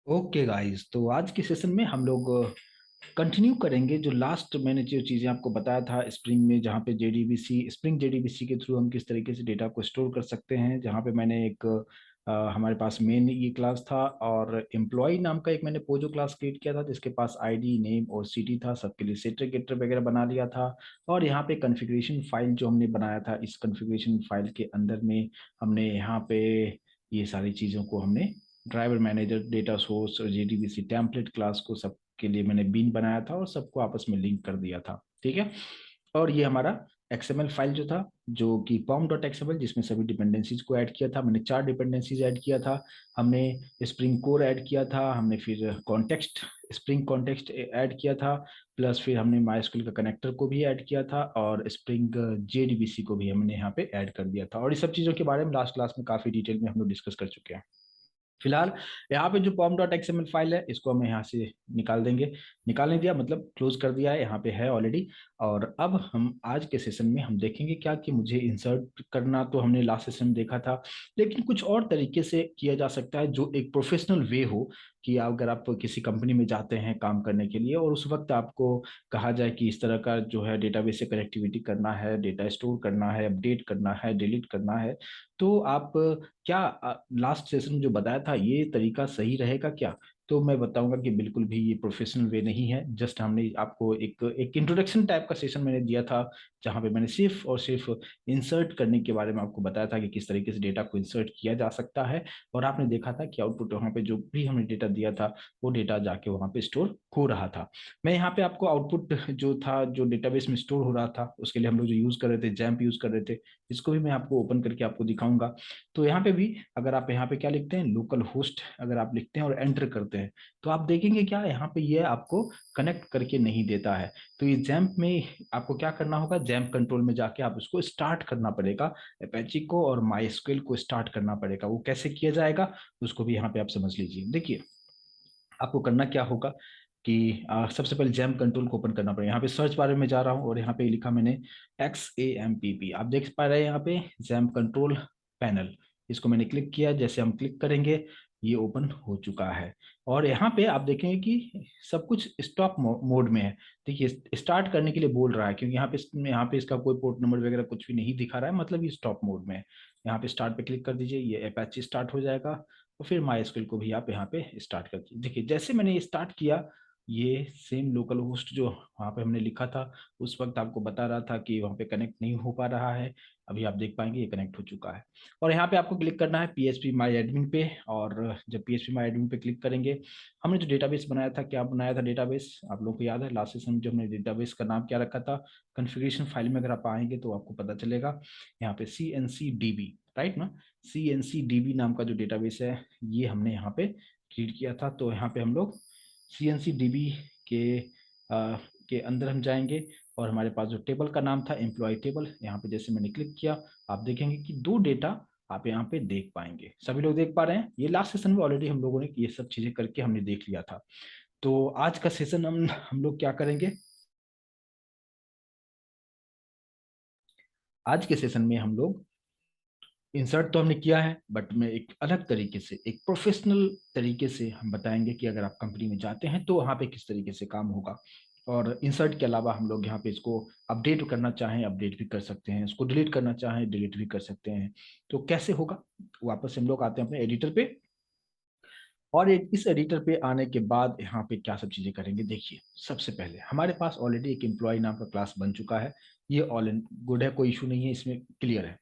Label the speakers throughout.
Speaker 1: Okay guys, तो आज के सेशन में हम लोग कंटिन्यू करेंगे जो लास्ट मैंने जो चीज़ें आपको बताया था स्प्रिंग में, जहाँ पे जेडीबीसी स्प्रिंग जेडीबीसी के थ्रू हम किस तरीके से डेटा को स्टोर कर सकते हैं। जहाँ पे मैंने एक हमारे पास मेन ये क्लास था और एम्प्लॉय नाम का एक मैंने पोजो क्लास क्रिएट किया था जिसके पास आईडी नेम और सिटी था, सबके लिए सेटर गेटर वगैरह बना लिया था। और यहाँ पे कॉन्फ़िगरेशन फाइल जो हमने बनाया था, इस कॉन्फ़िगरेशन फाइल के अंदर में हमने यहाँ पे ये सारी चीज़ों को हमने ड्राइवर मैनेजर डेटा सोर्स और जेडीबीसी टेम्पलेट क्लास को सबके लिए मैंने बीन बनाया था और सबको आपस में लिंक कर दिया था। ठीक है। और ये हमारा एक्सएमएल फाइल जो था, जो कि पॉम डॉट एक्सएमएल, जिसमें सभी डिपेंडेंसीज को ऐड किया था। मैंने 4 डिपेंडेंसीज ऐड किया था। हमने स्प्रिंग कोर ऐड किया था, हमने फिर कॉन्टेक्स्ट स्प्रिंग कॉन्टेक्स्ट ऐड किया था, प्लस फिर हमने माइस्क्यूएल का कनेक्टर को भी ऐड किया था और स्प्रिंग जेडीबीसी को भी हमने यहाँ पे ऐड कर दिया था। और इस सब चीज़ों के बारे में लास्ट क्लास में काफ़ी डिटेल में हम लोग डिस्कस कर चुके हैं। फिलहाल यहाँ पे जो पॉम डॉट एक्सएमएल फाइल है, इसको हम यहाँ से निकाल देंगे। निकालने दिया मतलब क्लोज कर दिया है, यहाँ पे है ऑलरेडी। और अब हम आज के सेशन में हम देखेंगे क्या कि मुझे इंसर्ट करना तो हमने लास्ट सेशन में देखा था, लेकिन कुछ और तरीके से किया जा सकता है जो एक प्रोफेशनल वे हो। कि अगर आप किसी कंपनी में जाते हैं काम करने के लिए और उस वक्त आपको कहा जाए कि इस तरह का जो है डेटाबेस से कनेक्टिविटी करना है, डेटा स्टोर करना है, अपडेट करना है, डिलीट करना है, तो आप क्या लास्ट सेशन में जो बताया था ये तरीका सही रहेगा क्या? तो मैं बताऊंगा कि बिल्कुल भी ये प्रोफेशनल वे नहीं है। जस्ट हमने आपको एक एक इंट्रोडक्शन टाइप का सेशन मैंने दिया था, जहां पे मैंने सिर्फ और सिर्फ इंसर्ट करने के बारे में आपको बताया था कि किस तरीके से डेटा को इंसर्ट किया जा सकता है। और आपने देखा था कि आउटपुट वहां पे जो भी हमने डेटा दिया था वो डेटा जाके वहां पे स्टोर हो रहा था। मैं यहाँ पे आपको आउटपुट जो था, जो डेटाबेस में स्टोर हो रहा था, उसके लिए हम लोग जो यूज कर रहे थे, जैम्प यूज कर रहे थे, इसको भी मैं आपको ओपन करके आपको दिखाऊंगा। तो यहाँ पे भी अगर आप यहाँ पे क्या लिखते हैं, लोकल होस्ट अगर आप लिखते हैं और एंटर करते हैं, तो आप देखेंगे क्या यहाँ पे ये आपको कनेक्ट करके नहीं देता है। तो ये जैम्प में आपको क्या करना होगा, जैम्प कंट्रोल में जाके आप उसको स्टार्ट करना पड़ेगा, अपेची को और माई को स्टार्ट करना पड़ेगा। वो कैसे किया जाएगा उसको भी यहाँ पे आप समझ लीजिए। देखिए, आपको करना क्या होगा कि सबसे पहले जैम कंट्रोल को ओपन करना पड़ेगा। यहाँ पे सर्च बारे में जा रहा हूँ और यहाँ पे लिखा मैंने XAMPP, आप देख पा रहे हैं यहाँ पे जैम कंट्रोल पैनल। इसको मैंने क्लिक किया, जैसे हम क्लिक करेंगे ये ओपन हो चुका है। और यहाँ पे आप देखेंगे कि सब कुछ स्टॉप मोड में है। देखिए, स्टार्ट करने के लिए बोल रहा है क्योंकि यहाँ पे इसका कोई पोर्ट नंबर वगैरह कुछ भी नहीं दिखा रहा है, मतलब ये स्टॉप मोड में है। यहाँ पे स्टार्ट पे क्लिक कर दीजिए, ये अपैची स्टार्ट हो जाएगा। और फिर माई एसक्यूएल को भी आप यहाँ पे स्टार्ट कर दीजिए। देखिए, जैसे मैंने ये स्टार्ट किया, ये सेम लोकल होस्ट जो वहाँ पे हमने लिखा था उस वक्त आपको बता रहा था कि वहाँ पे कनेक्ट नहीं हो पा रहा है। अभी आप देख पाएंगे ये कनेक्ट हो चुका है। और यहाँ पे आपको क्लिक करना है PHP माई एडमिन पे। और जब PHP माई एडमिन पे क्लिक करेंगे, हमने जो डेटाबेस बनाया था, क्या बनाया था डेटाबेस, आप लोगों को याद है लास्ट सेशन में जो हमने डेटाबेस का नाम क्या रखा था? कॉन्फ़िगरेशन फाइल में अगर आप आएंगे तो आपको पता चलेगा यहाँ पे CNCDB, राइट ना? CNCDB नाम का जो डेटाबेस है ये हमने यहाँ पे क्रिएट किया था। तो यहाँ पे हम लोग CNCDB के के अंदर हम जाएंगे और हमारे पास जो टेबल का नाम था एम्प्लॉय टेबल, यहाँ पे जैसे मैंने क्लिक किया, आप देखेंगे कि 2 डेटा आप यहाँ पे देख पाएंगे। सभी लोग देख पा रहे हैं? ये लास्ट सेशन में ऑलरेडी हम लोगों ने ये सब चीजें करके हमने देख लिया था। तो आज का सेशन हम लोग क्या करेंगे, आज के सेशन में हम लोग इंसर्ट तो हमने किया है, बट मैं एक अलग तरीके से, एक प्रोफेशनल तरीके से हम बताएंगे कि अगर आप कंपनी में जाते हैं तो वहाँ पे किस तरीके से काम होगा। और इंसर्ट के अलावा हम लोग यहाँ पे इसको अपडेट करना चाहें अपडेट भी कर सकते हैं, इसको डिलीट करना चाहें डिलीट भी कर सकते हैं। तो कैसे होगा, वापस हम लोग आते हैं अपने एडिटर पे। और इस एडिटर पे आने के बाद यहाँ पे क्या सब चीजें करेंगे, देखिए सबसे पहले हमारे पास ऑलरेडी एक एम्प्लॉय नाम का क्लास बन चुका है। ये ऑल इन गुड है, कोई इशू नहीं है, इसमें क्लियर है।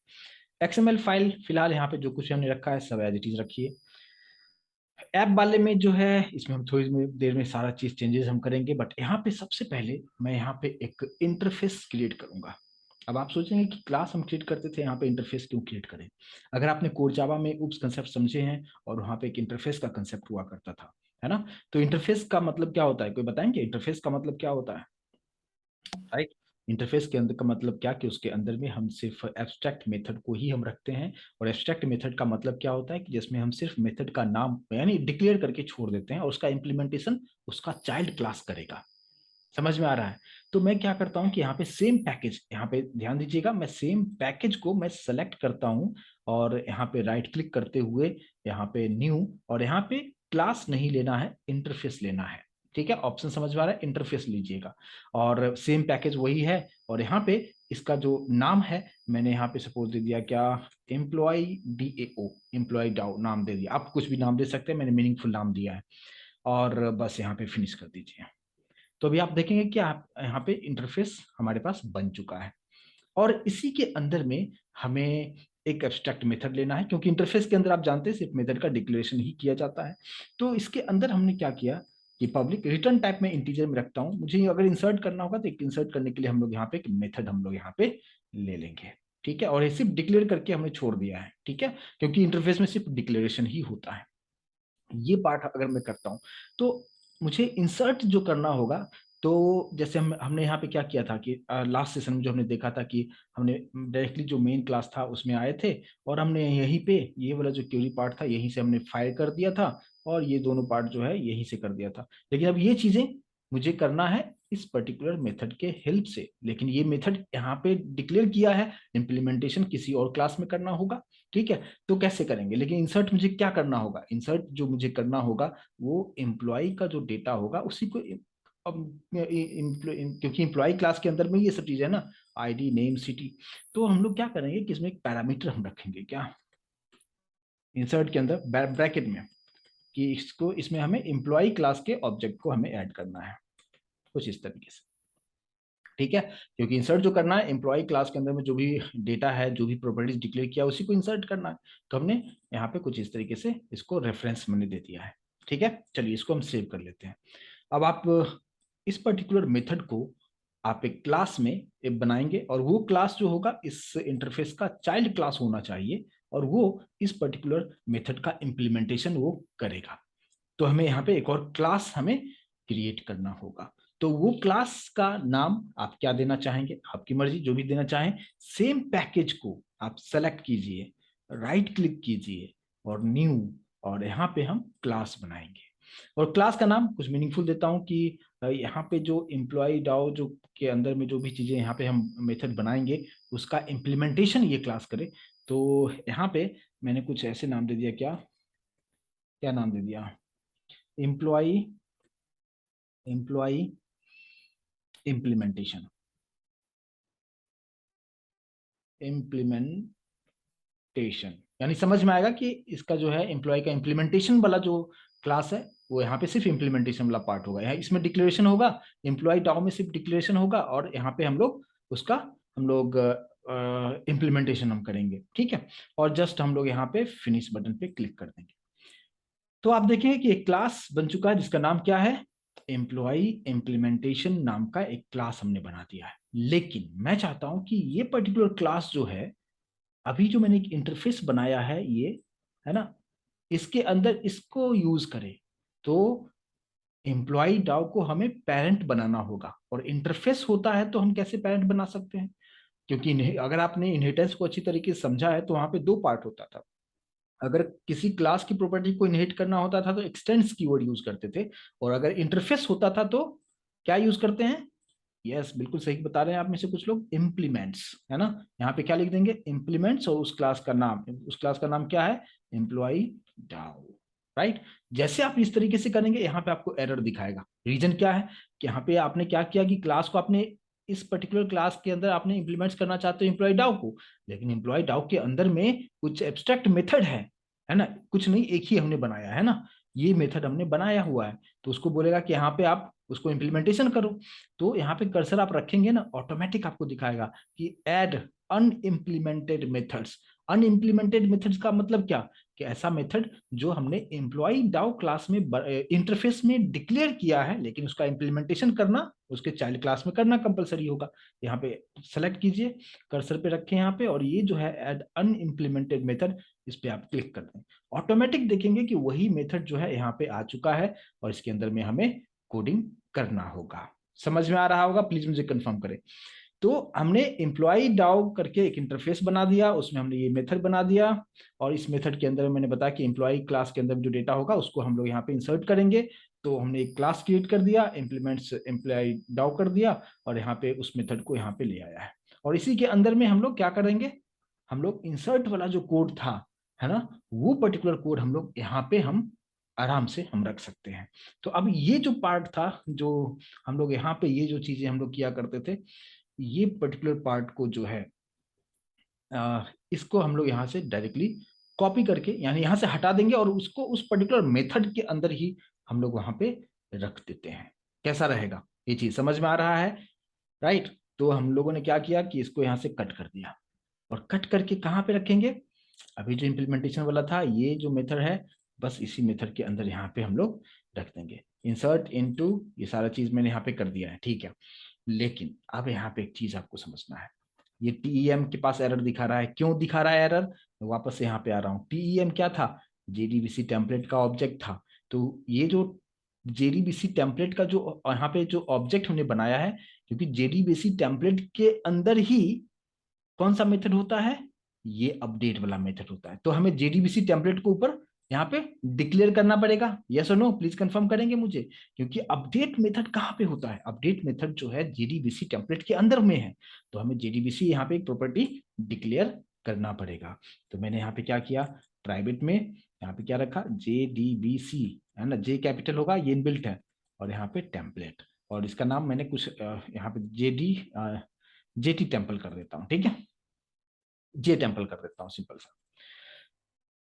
Speaker 1: XML फाइल फिलहाल यहाँ पे जो कुछ हमने रखा है सब एज इट इज रखिए। ऐप वाले में जो है इसमें हम थोड़ी देर में सारा चीज चेंजेस हम करेंगे, बट यहाँ पे सबसे पहले मैं यहाँ पे एक इंटरफेस क्रिएट करूंगा। अब आप सोचेंगे कि क्लास हम क्रिएट करते थे, यहाँ पे इंटरफेस क्यों क्रिएट करें? अगर आपने कोर जावा में उप्स कंसेप्ट समझे हैं और वहाँ पे एक इंटरफेस का कंसेप्ट हुआ करता था, है ना? तो इंटरफेस का मतलब क्या होता है, कोई बताएंगे इंटरफेस का मतलब क्या होता है? राइट। इंटरफेस के अंदर का मतलब क्या कि उसके अंदर में हम सिर्फ एब्स्ट्रैक्ट मेथड को ही हम रखते हैं। और एब्स्ट्रैक्ट मेथड का मतलब क्या होता है कि जिसमें हम सिर्फ मेथड का नाम यानी डिक्लेयर करके छोड़ देते हैं और उसका इंप्लीमेंटेशन उसका चाइल्ड क्लास करेगा। समझ में आ रहा है? तो मैं क्या करता हूं कि यहाँ पे सेम पैकेज, यहाँ पे ध्यान दीजिएगा, मैं सेम पैकेज को मैं सेलेक्ट करता हूं और यहाँ पे राइट क्लिक करते हुए यहाँ पे न्यू और यहाँ पे क्लास नहीं लेना है, इंटरफेस लेना है। ठीक है, ऑप्शन समझ में आ रहा है, इंटरफेस लीजिएगा और सेम पैकेज वही है। और यहाँ पे इसका जो नाम है मैंने यहाँ पे सपोज दे दिया क्या, एम्प्लॉय DAO, एम्प्लॉय डाउ नाम दे दिया। आप कुछ भी नाम दे सकते हैं, मैंने मीनिंगफुल नाम दिया है और बस यहाँ पे फिनिश कर दीजिए। तो अभी आप देखेंगे कि आप यहाँ पे इंटरफेस हमारे पास बन चुका है और इसी के अंदर में हमें एक एब्स्ट्रैक्ट मेथड लेना है, क्योंकि इंटरफेस के अंदर आप जानते हैं सिर्फ मेथड का डिक्लेरेशन ही किया जाता है। तो इसके अंदर हमने क्या किया कि पब्लिक रिटर्न टाइप में इंटीजर में रखता हूं, मुझे अगर इंसर्ट करना होगा तो एक इंसर्ट करने के लिए हम लोग यहाँ पे एक मेथड हम लोग यहाँ पे ले लेंगे। ठीक है, और ये सिर्फ डिक्लेयर करके हमने छोड़ दिया है। ठीक है, क्योंकि इंटरफेस में सिर्फ डिक्लेरेशन ही होता है। ये पार्ट अगर मैं करता हूं तो मुझे इंसर्ट जो करना होगा, तो जैसे हमने यहाँ पे क्या किया था कि लास्ट सेशन में जो हमने देखा था कि हमने डायरेक्टली जो मेन क्लास था उसमें आए थे और हमने यहीं पे ये वाला जो क्वेरी पार्ट था यहीं से हमने फायर कर दिया था और ये दोनों पार्ट जो है यहीं से कर दिया था। लेकिन अब ये चीजें मुझे करना है इस पर्टिकुलर मेथड के हेल्प से, लेकिन ये मेथड यहाँ पे डिक्लेयर किया है, इम्प्लीमेंटेशन किसी और क्लास में करना होगा। ठीक है, तो कैसे करेंगे, लेकिन इंसर्ट मुझे क्या करना होगा, इंसर्ट जो मुझे करना होगा वो एम्प्लॉय का जो डेटा होगा उसी को अब क्योंकि एम्प्लॉय क्लास के अंदर में ये सब चीजें है ना, आईडी नेम सिटी। तो हम लोग क्या करेंगे कि इसमें एक पैरामीटर हम रखेंगे क्या इंसर्ट के अंदर ब्रैकेट में, कि इसको इसमें हमें एम्प्लॉय क्लास के ऑब्जेक्ट को हमें ऐड करना है कुछ इस तरीके से। ठीक है, क्योंकि इंसर्ट जो करना है एम्प्लॉय क्लास के अंदर में जो भी डेटा है, जो भी प्रॉपर्टीज डिक्लेयर किया उसी को इंसर्ट करना है। तो हमने यहाँ पे कुछ इस तरीके से इसको रेफरेंस मैंने दे दिया है। ठीक है, चलिए इसको हम सेव कर लेते हैं। अब आप इस पर्टिकुलर मेथड को आप एक क्लास में एक बनाएंगे और वो क्लास जो होगा इस इंटरफेस का चाइल्ड क्लास होना चाहिए और वो इस पर्टिकुलर मेथड का इम्प्लीमेंटेशन वो करेगा। तो हमें यहाँ पे एक और क्लास हमें क्रिएट करना होगा। तो वो क्लास का नाम आप क्या देना चाहेंगे, आपकी मर्जी, जो भी देना चाहें। सेम पैकेज को आप सेलेक्ट कीजिए, राइट क्लिक कीजिए और न्यू, और यहाँ पे हम क्लास बनाएंगे। और क्लास का नाम कुछ मीनिंगफुल देता हूँ कि यहाँ पे जो एम्प्लॉय डाओ जो के अंदर में जो भी चीजें यहाँ पे हम मेथड बनाएंगे उसका इम्प्लीमेंटेशन ये क्लास करे। तो यहाँ पे मैंने कुछ ऐसे नाम दे दिया, क्या क्या नाम दे दिया, एम्प्लॉय एम्प्लॉय इम्प्लीमेंटेशन, इम्प्लीमेंटेशन, यानी समझ में आएगा कि इसका जो है एम्प्लॉय का इम्प्लीमेंटेशन वाला जो क्लास है वो यहाँ पे सिर्फ इम्प्लीमेंटेशन वाला पार्ट होगा। यहाँ इसमें डिक्लेरेशन होगा, एम्प्लॉय डाउ में सिर्फ डिक्लेरेशन होगा और यहाँ पे हम लोग उसका हम लोग इम्प्लीमेंटेशन हम करेंगे। ठीक है, और जस्ट हम लोग यहाँ पे फिनिश बटन पे क्लिक कर देंगे। तो आप देखेंगे कि एक क्लास बन चुका है जिसका नाम क्या है, एम्प्लॉय इम्प्लीमेंटेशन नाम का एक क्लास हमने बना दिया है। लेकिन मैं चाहता हूं कि ये पर्टिकुलर क्लास जो है, अभी जो मैंने एक इंटरफेस बनाया है ये, है ना, इसके अंदर इसको यूज करे। तो एम्प्लॉय डाउ को हमें पेरेंट बनाना होगा और इंटरफेस होता है तो हम कैसे पेरेंट बना सकते हैं, क्योंकि अगर आपने इनहेरिटेंस को अच्छी तरीके से समझा है तो वहां पे दो पार्ट होता था। अगर किसी क्लास की प्रॉपर्टी को इनहेरिट करना होता था तो एक्सटेंड्स कीवर्ड यूज करते थे, और अगर इंटरफेस होता था तो क्या यूज करते हैं, यस बिल्कुल सही बता रहे हैं आप में से कुछ लोग, इम्प्लीमेंट्स, है ना। यहाँ पे क्या लिख देंगे, इम्प्लीमेंट्स, और उस क्लास का नाम, उस क्लास का नाम क्या है, एम्प्लॉय डाउ। राइट, जैसे आप इस तरीके से करेंगे यहाँ पे आपको एरर दिखाएगा। रीजन क्या है कि यहाँ पे आपने क्या किया कि क्लास को आपने इस पर्टिकुलर क्लास के अंदर आपने इंप्लीमेंट्स करना चाहते हो एम्प्लॉय डाउ को, लेकिन एम्प्लॉय डाउ के अंदर में कुछ एब्स्ट्रैक्ट मेथड है ना, कुछ नहीं, एक ही हमने बनाया है ना, ये मेथड हमने बनाया हुआ है। तो उसको बोलेगा कि यहाँ पे आप उसको इम्प्लीमेंटेशन करो। तो यहाँ पे कर्सर आप रखेंगे ना, ऑटोमेटिक आपको दिखाएगा कि ऐड अनइम्प्लीमेंटेड मेथड्स। अनइम्प्लीमेंटेड मेथड्स का मतलब क्या, कि ऐसा मेथड जो हमने एम्प्लॉय डाउ क्लास में इंटरफेस में डिक्लेयर किया है लेकिन उसका इम्प्लीमेंटेशन करना उसके चाइल्ड क्लास में करना कंपलसरी होगा। यहाँ पे सेलेक्ट कीजिए, कर्सर पे रखें यहाँ पे, और ये जो है ऐड अनइम्प्लीमेंटेड मेथड, इस पे आप क्लिक कर दें। ऑटोमेटिक देखेंगे कि वही मेथड जो है यहाँ पे आ चुका है और इसके अंदर में हमें कोडिंग करना होगा। समझ में आ रहा होगा, प्लीज मुझे कंफर्म करें। तो हमने एम्प्लॉय डाउ करके एक इंटरफेस बना दिया, उसमें हमने ये मेथड बना दिया, और इस मेथड के अंदर मैंने बताया कि एम्प्लॉय क्लास के अंदर जो डेटा होगा उसको हम लोग यहाँ पे इंसर्ट करेंगे। तो हमने एक क्लास क्रिएट कर दिया, इम्प्लीमेंट्स एम्प्लॉय डाउ कर दिया, और यहाँ पे उस मेथड को यहाँ पे ले आया है। और इसी के अंदर में हम लोग क्या करेंगे, हम लोग इंसर्ट वाला जो कोड था, है ना, वो पर्टिकुलर कोड हम लोग यहाँ पे हम आराम से हम रख सकते हैं। तो अब ये जो पार्ट था, जो हम लोग यहाँ पे ये जो चीजें हम लोग किया करते थे, ये पर्टिकुलर पार्ट को जो है इसको हम लोग यहाँ से डायरेक्टली कॉपी करके यानी यहाँ से हटा देंगे और उसको उस पर्टिकुलर मेथड के अंदर ही हम लोग वहां पे रख देते हैं। कैसा रहेगा? ये चीज समझ में आ रहा है? राइट। तो हम लोगों ने क्या किया कि इसको यहाँ से कट कर दिया, और कट करके कहाँ पे रखेंगे? अभी जो इम्प्लीमेंटेशन वाला था, ये जो मेथड है, बस इसी मेथड के अंदर यहाँ पे हम लोग रख देंगे। इंसर्ट इनटू, ये सारा चीज मैंने यहाँ पे कर दिया है, ठीक है। लेकिन अब यहाँ पे एक चीज आपको समझना है, ये टीईएम के पास एरर दिखा रहा है। क्यों दिखा रहा है एरर? मैं वापस से यहाँ पे आ रहा हूँ। टीईएम क्या था? जेडीबीसी टेम्पलेट का ऑब्जेक्ट था। तो ये जो जेडीबीसी टेम्पलेट का जो यहाँ पे जो ऑब्जेक्ट हमने बनाया है, क्योंकि जेडीबीसी टेम्पलेट के अंदर ही कौन सा मेथड होता है? ये अपडेट वाला मेथड होता है। तो हमें जेडीबीसी टेम्पलेट को ऊपर यहाँ पे डिक्लेयर करना पड़ेगा। यस और नो प्लीज कंफर्म करेंगे मुझे, क्योंकि अपडेट मेथड कहाँ पे होता है? अपडेट मेथड जो है जेडीबीसी टेम्पलेट के अंदर में है। तो हमें जेडीबीसी यहाँ पे एक प्रॉपर्टी डिक्लेयर करना पड़ेगा। तो मैंने यहाँ पे क्या किया, प्राइवेट में यहाँ पे क्या रखा, जेडीबीसी, है ना, जे कैपिटल होगा, ये इनबिल्ट है, और यहाँ पे टेम्पलेट, और इसका नाम मैंने कुछ यहाँ पे जेटी टेम्पल कर देता हूँ, ठीक है, जे टेम्पल कर देता हूँ, सिंपल सा।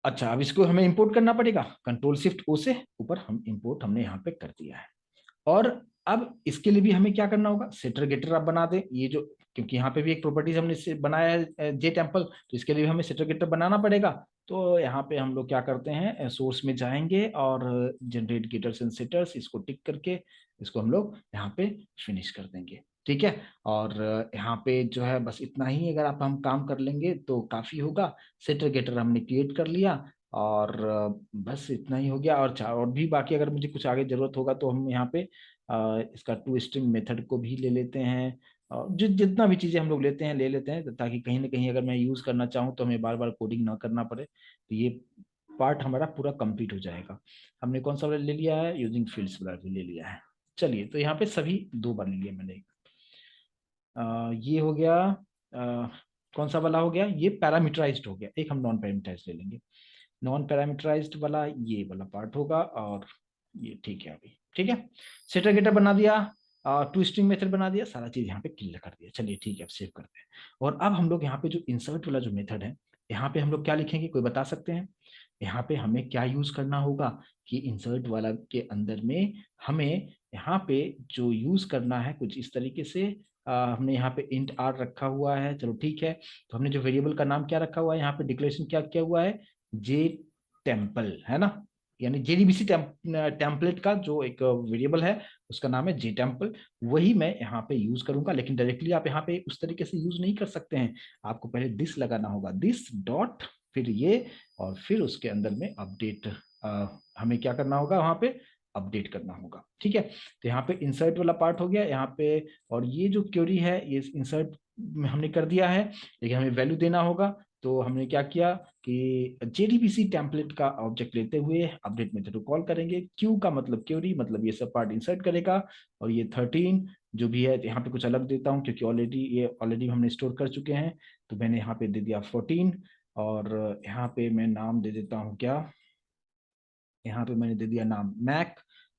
Speaker 1: अच्छा, अब इसको हमें इंपोर्ट करना पड़ेगा, कंट्रोल शिफ्ट ओ से ऊपर हम इंपोर्ट हमने यहाँ पे कर दिया है। और अब इसके लिए भी हमें क्या करना होगा, सेटर गेटर आप बना दे, ये जो, क्योंकि यहाँ पे भी एक प्रॉपर्टीज हमने बनाया है जे टेम्पल, तो इसके लिए भी हमें सेटर गेटर बनाना पड़ेगा। तो यहाँ पे हम लोग क्या करते हैं, सोर्स में जाएंगे और जनरेट गेटर्स एंड सेटर्स, इसको टिक करके इसको हम लोग यहाँ पे फिनिश कर देंगे, ठीक है। और यहाँ पे जो है बस इतना ही, अगर आप हम काम कर लेंगे तो काफी होगा। सेटर गेटर हमने क्रिएट कर लिया, और बस इतना ही हो गया। और भी बाकी अगर मुझे कुछ आगे जरूरत होगा तो हम यहाँ पे इसका टू स्ट्रिंग मेथड को भी ले लेते हैं, और जितना भी चीजें हम लोग लेते हैं ले लेते हैं, ताकि कहीं ना कहीं अगर मैं यूज करना चाहूँ तो हमें बार बार कोडिंग ना करना पड़े। तो ये पार्ट हमारा पूरा कंप्लीट हो जाएगा। हमने कौन सा वाला ले लिया है, यूजिंग फील्ड्स वाला भी ले लिया है। चलिए, तो यहाँ पे सभी दो बार ले लिया मैंने। ये हो गया, कौन सा वाला हो गया, ये पैरामीटराइज्ड हो गया। एक हम नॉन पैरामीटराइज्ड ले लेंगे। नॉन पैरामीटराइज्ड वाला ये वाला पार्ट होगा, और ये ठीक है, अभी ठीक है। सेटर गेटर बना दिया, टू स्ट्रिंग मेथड बना दिया, सारा चीज यहाँ पे क्लियर कर दिया। चलिए ठीक है, अब सेव करते हैं। और अब हम लोग यहाँ पे जो इंसर्ट वाला जो मेथड है, यहाँ पे हम लोग क्या लिखेंगे, कोई बता सकते हैं? यहाँ पे हमें क्या यूज करना होगा कि इंसर्ट वाला के अंदर में हमें यहाँ पे जो यूज करना है कुछ इस तरीके से, हमने यहाँ पे इंट आर रखा हुआ है, चलो ठीक है। तो हमने जो वेरिएबल का नाम क्या रखा हुआ है, यहाँ पे डिक्लेरेशन क्या किया हुआ है, जे टेम्पल, है ना, यानी जेडीबीसी टेम्पलेट का जो एक वेरिएबल है उसका नाम है जे टेम्पल। वही मैं यहाँ पे यूज करूंगा, लेकिन डायरेक्टली आप यहाँ पे उस तरीके से यूज नहीं कर सकते हैं। आपको पहले दिस लगाना होगा, दिस डॉट, फिर ये, और फिर उसके अंदर में अपडेट, हमें क्या करना होगा वहां पे, अपडेट करना होगा, ठीक है। तो यहाँ पे इंसर्ट वाला पार्ट हो गया यहाँ पे, और ये जो क्वेरी है ये इंसर्ट हमने कर दिया है, लेकिन हमें वैल्यू देना होगा। तो हमने क्या किया कि जेडीबीसी टेम्पलेट का ऑब्जेक्ट लेते हुए अपडेट मेथड को कॉल करेंगे। क्यू का मतलब क्वेरी, मतलब ये सब पार्ट इंसर्ट करेगा, और ये 13 जो भी है यहाँ पे कुछ अलग देता हूँ, क्योंकि ऑलरेडी हमने स्टोर कर चुके हैं। तो मैंने यहाँ पे दे दिया 14, और यहाँ पे मैं नाम दे देता हूँ क्या, यहाँ पे मैंने दे दिया नाम मैक,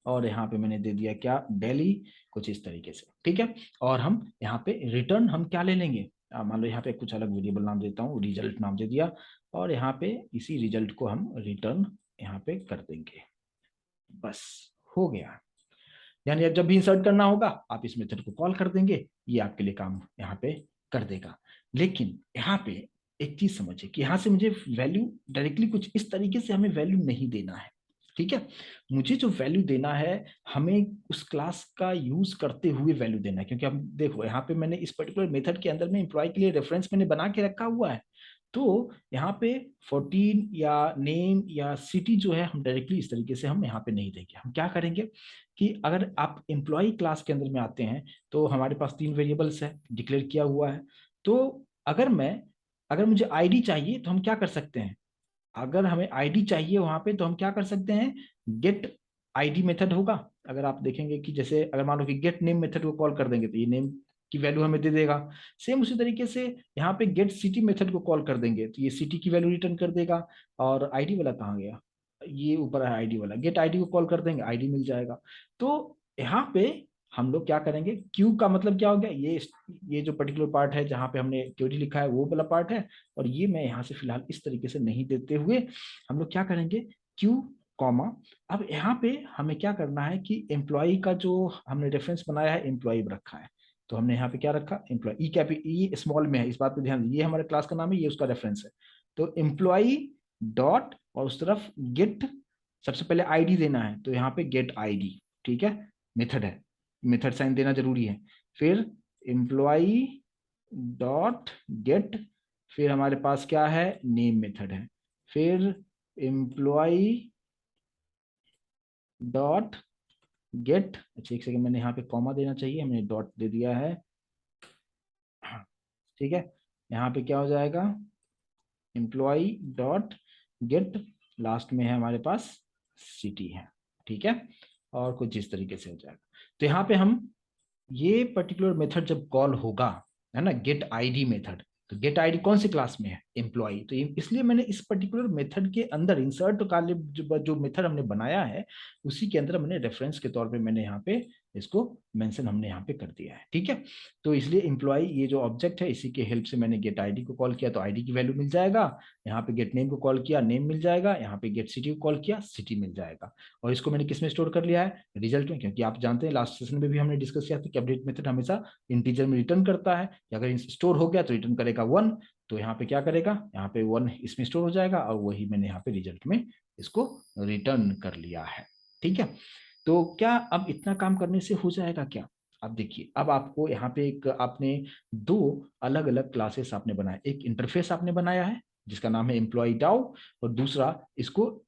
Speaker 1: और यहाँ पे मैंने दे दिया क्या, दिल्ली, कुछ इस तरीके से, ठीक है। और हम यहाँ पे रिटर्न हम क्या ले लेंगे, मान लो यहाँ पे कुछ अलग वेरिएबल नाम देता हूँ, रिजल्ट नाम दे दिया, और यहाँ पे इसी रिजल्ट को हम रिटर्न यहाँ पे कर देंगे। बस हो गया। यानी अब जब भी इंसर्ट करना होगा आप इस मेथड को कॉल कर देंगे, ये आपके लिए काम यहाँ पे कर देगा। लेकिन यहाँ पे एक चीज समझिए कि यहाँ से मुझे वैल्यू डायरेक्टली कुछ इस तरीके से हमें वैल्यू नहीं देना है, ठीक है। मुझे जो वैल्यू देना है, हमें उस क्लास का यूज करते हुए वैल्यू देना है, क्योंकि अब देखो यहाँ पे मैंने इस पर्टिकुलर मेथड के अंदर में एम्प्लॉय के लिए रेफरेंस मैंने बना के रखा हुआ है। तो यहाँ पे 14 या नेम या सिटी जो है हम डायरेक्टली इस तरीके से हम यहाँ पे नहीं देंगे। हम क्या करेंगे कि अगर आप एम्प्लॉय क्लास के अंदर में आते हैं तो हमारे पास 3 वेरिएबल्स है डिक्लेयर किया हुआ है। तो अगर मुझे आईडी चाहिए तो हम क्या कर सकते हैं, अगर हमें आईडी चाहिए वहां पे तो हम क्या कर सकते हैं, गेट आईडी मेथड होगा। अगर आप देखेंगे कि जैसे अगर मान लो कि गेट नेम मेथड को कॉल कर देंगे तो ये नेम की वैल्यू हमें दे देगा। सेम उसी तरीके से यहाँ पे गेट सिटी मेथड को कॉल कर देंगे तो ये सिटी की वैल्यू रिटर्न कर देगा। और आईडी वाला कहाँ गया, ये ऊपर है आईडी वाला, गेट आईडी को कॉल कर देंगे, आईडी मिल जाएगा। तो यहाँ पे हम लोग क्या करेंगे, क्यू का मतलब क्या हो गया, ये जो पर्टिकुलर पार्ट है जहाँ पे हमने क्वेरी लिखा है वो वाला पार्ट है, और ये मैं यहाँ से फिलहाल इस तरीके से नहीं देते हुए हम लोग क्या करेंगे, क्यू कॉमा। अब यहाँ पे हमें क्या करना है कि एम्प्लॉय का जो हमने रेफरेंस बनाया है एम्प्लॉय रखा है, तो हमने यहाँ पे क्या रखा, एम्प्लॉय, ई कैपिटल, ई स्मॉल में है, इस बात पे ध्यान दीजिए, ये हमारे क्लास का नाम है, ये उसका रेफरेंस है। तो एम्प्लॉय डॉट और उस तरफ गेट, सबसे पहले आईडी देना है तो यहाँ पे गेट आईडी, ठीक है, मेथड है, मेथड साइन देना जरूरी है। फिर एम्प्लॉय डॉट गेट, फिर हमारे पास क्या है, नेम मेथड है। फिर एम्प्लॉय डॉट गेट, अच्छा एक सेकंड, मैंने यहाँ पे कॉमा देना चाहिए, हमने डॉट दे दिया है, ठीक है। यहाँ पे क्या हो जाएगा, एम्प्लॉय डॉट गेट, लास्ट में है हमारे पास सिटी है, ठीक है, और कुछ इस तरीके से हो जाएगा। तो यहाँ पे हम ये पर्टिकुलर मेथड जब कॉल होगा, है ना, गेट आईडी मेथड, तो गेट आईडी कौन सी क्लास में है, एम्प्लॉय, तो इसलिए मैंने इस पर्टिकुलर मेथड के अंदर इंसर्ट वाले जो मेथड हमने बनाया है उसी के अंदर मैंने रेफरेंस के तौर पे मैंने यहाँ पे इसको मेंशन हमने यहाँ पे कर दिया है, ठीक है। तो इसलिए एम्प्लॉय ये जो ऑब्जेक्ट है इसी के हेल्प से मैंने गेट आईडी को कॉल किया तो आईडी की वैल्यू मिल जाएगा, यहाँ पे गेट नेम को कॉल किया, नेम मिल जाएगा, यहाँ पे गेट सिटी को कॉल किया, सिटी मिल जाएगा। और इसको मैंने किस में स्टोर कर लिया है, रिजल्ट में, क्योंकि आप जानते हैं लास्ट सेशन में भी हमने डिस्कस किया था कि अपडेट मेथड हमेशा इंटीजर में रिटर्न करता है, कि अगर स्टोर हो गया तो रिटर्न करेगा 1, तो यहाँ पे क्या करेगा, यहाँ पे 1 इसमें स्टोर हो जाएगा, और वही मैंने यहाँ पे रिजल्ट में इसको रिटर्न कर लिया है, ठीक है। तो क्या अब इतना काम करने से हो जाएगा क्या, अब देखिए, अब आपको यहाँ पे एक आपने दो अलग अलग क्लासेस आपने बनाए, एक इंटरफेस आपने बनाया है जिसका नाम है एम्प्लॉय डाउ, और दूसरा इसको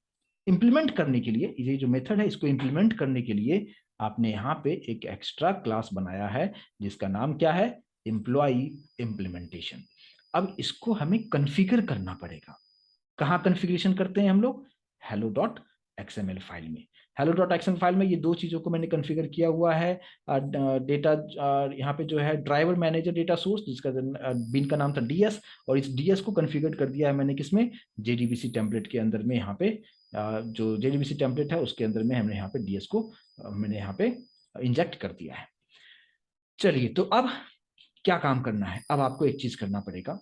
Speaker 1: इंप्लीमेंट करने के लिए, ये जो मेथड है इसको इंप्लीमेंट करने के लिए आपने यहाँ पे एक एक्स्ट्रा क्लास बनाया है जिसका नाम क्या है, एम्प्लॉय इम्प्लीमेंटेशन। अब इसको हमें कॉन्फ़िगर करना पड़ेगा, कहाँ कॉन्फ़िगरेशन करते हैं हम लोग, हेलो डॉट एक्सएमएल फाइल में। हेलो डॉट एक्सएमएल फाइल में ये दो चीजों को मैंने कॉन्फ़िगर किया हुआ है, डेटा यहाँ पे जो है ड्राइवर मैनेजर डेटा सोर्स जिसका बिन का नाम था डीएस, और इस डीएस को कॉन्फ़िगर कर दिया है मैंने किसमें, जेडीबीसी टेम्पलेट के अंदर में, यहाँ पे जो जेडीबीसी टेम्पलेट है उसके अंदर में हमने यहाँ पे डीएस को मैंने यहाँ पे इंजेक्ट कर दिया है। चलिए, तो अब क्या काम करना है, अब आपको एक चीज करना पड़ेगा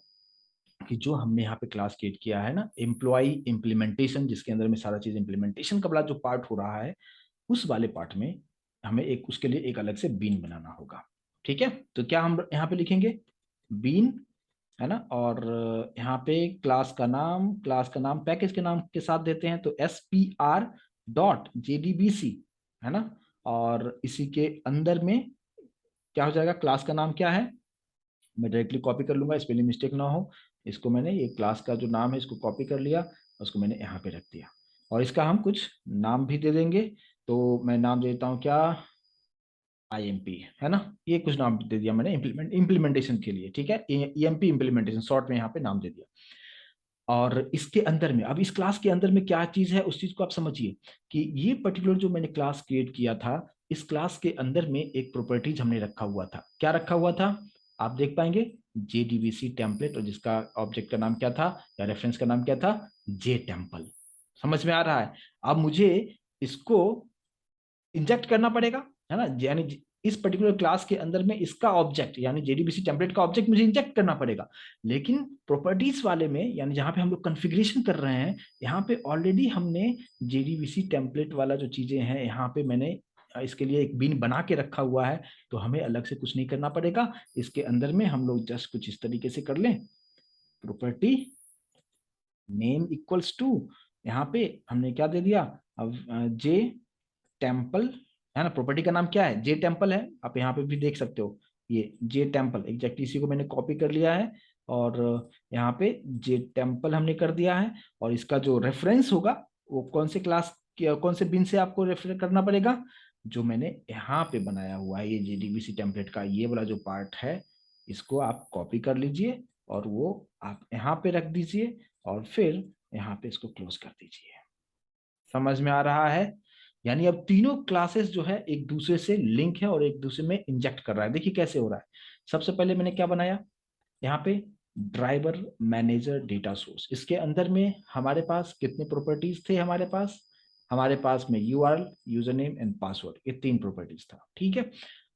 Speaker 1: कि जो हमने यहाँ पे क्लास क्रिएट किया है ना, एम्प्लॉय इम्प्लीमेंटेशन, जिसके अंदर में सारा चीज इम्प्लीमेंटेशन का बड़ा जो पार्ट हो रहा है, उस वाले पार्ट में हमें एक उसके लिए एक अलग से बीन बनाना होगा, ठीक है। तो क्या हम यहाँ पे लिखेंगे, बीन, है ना, और यहाँ पे क्लास का नाम पैकेज के नाम के साथ देते हैं, तो SPR.JDBC, है ना, और इसी के अंदर में क्या हो जाएगा, क्लास का नाम क्या है, मैं डायरेक्टली कॉपी कर लूंगा, स्पेलिंग मिस्टेक ना हो, इसको मैंने ये क्लास का जो नाम है इसको कॉपी कर लिया, उसको मैंने यहाँ पे रख दिया, और इसका हम कुछ नाम भी दे देंगे। तो मैं नाम देता हूँ क्या, IMP, है ना, ये कुछ नाम दे दिया मैंने इम्प्लीमेंटेशन के लिए, ठीक है, EMP इम्प्लीमेंटेशन शॉर्ट में यहाँ पे नाम दे दिया। और इसके अंदर में, अब इस क्लास के अंदर में क्या चीज है उस चीज को आप समझिए, कि ये पर्टिकुलर जो मैंने क्लास क्रिएट किया था, इस क्लास के अंदर में एक प्रॉपर्टीज हमने रखा हुआ था, क्या रखा हुआ था, आप देख पाएंगे, JDBC टेम्पलेट, और जिसका ऑब्जेक्ट का नाम क्या था या रेफरेंस का नाम क्या था, जे टेम्पल। समझ में आ रहा है, अब मुझे इसको इंजेक्ट करना पड़ेगा, है ना, यानी इस पर्टिकुलर क्लास के अंदर में इसका ऑब्जेक्ट यानी जेडीबीसी टेम्पलेट का ऑब्जेक्ट मुझे इंजेक्ट करना पड़ेगा। लेकिन प्रॉपर्टीज वाले में, यानी जहां पे हम लोग कॉन्फ़िगरेशन कर रहे हैं, यहाँ पे ऑलरेडी हमने जेडीबीसी टेम्पलेट वाला जो चीजें हैं यहाँ पे मैंने इसके लिए एक बीन बना के रखा हुआ है, तो हमें अलग से कुछ नहीं करना पड़ेगा। इसके अंदर में हम लोग जस्ट कुछ इस तरीके से कर लें, प्रॉपर्टी नेम इक्वल्स टू, यहाँ पे हमने क्या दे दिया, अब जे टेम्पल, है ना, प्रॉपर्टी का नाम क्या है, जे टेम्पल है, आप यहाँ पे भी देख सकते हो, ये जे टेम्पल एग्जैक्टली इसी को मैंने कॉपी कर लिया है, और यहाँ पे जे टेम्पल हमने कर दिया है, और इसका जो रेफरेंस होगा वो कौन से क्लास, कौन से बिन से आपको रेफर करना पड़ेगा, जो मैंने यहाँ पे बनाया हुआ है, ये जेडीबीसी टेम्पलेट का ये वाला जो पार्ट है, इसको आप कॉपी कर लीजिए और वो आप यहाँ पे रख दीजिए, और फिर यहाँ पे इसको क्लोज कर दीजिए। समझ में आ रहा है, यानी अब तीनों क्लासेस जो है एक दूसरे से लिंक है और एक दूसरे में इंजेक्ट कर रहा है। देखिए कैसे हो रहा है, सबसे पहले मैंने क्या बनाया, यहाँ पे ड्राइवर मैनेजर डेटा सोर्स, इसके अंदर में हमारे पास कितने प्रॉपर्टीज थे? हमारे पास में URL, user name and password, ये 3 प्रॉपर्टीज था। ठीक है,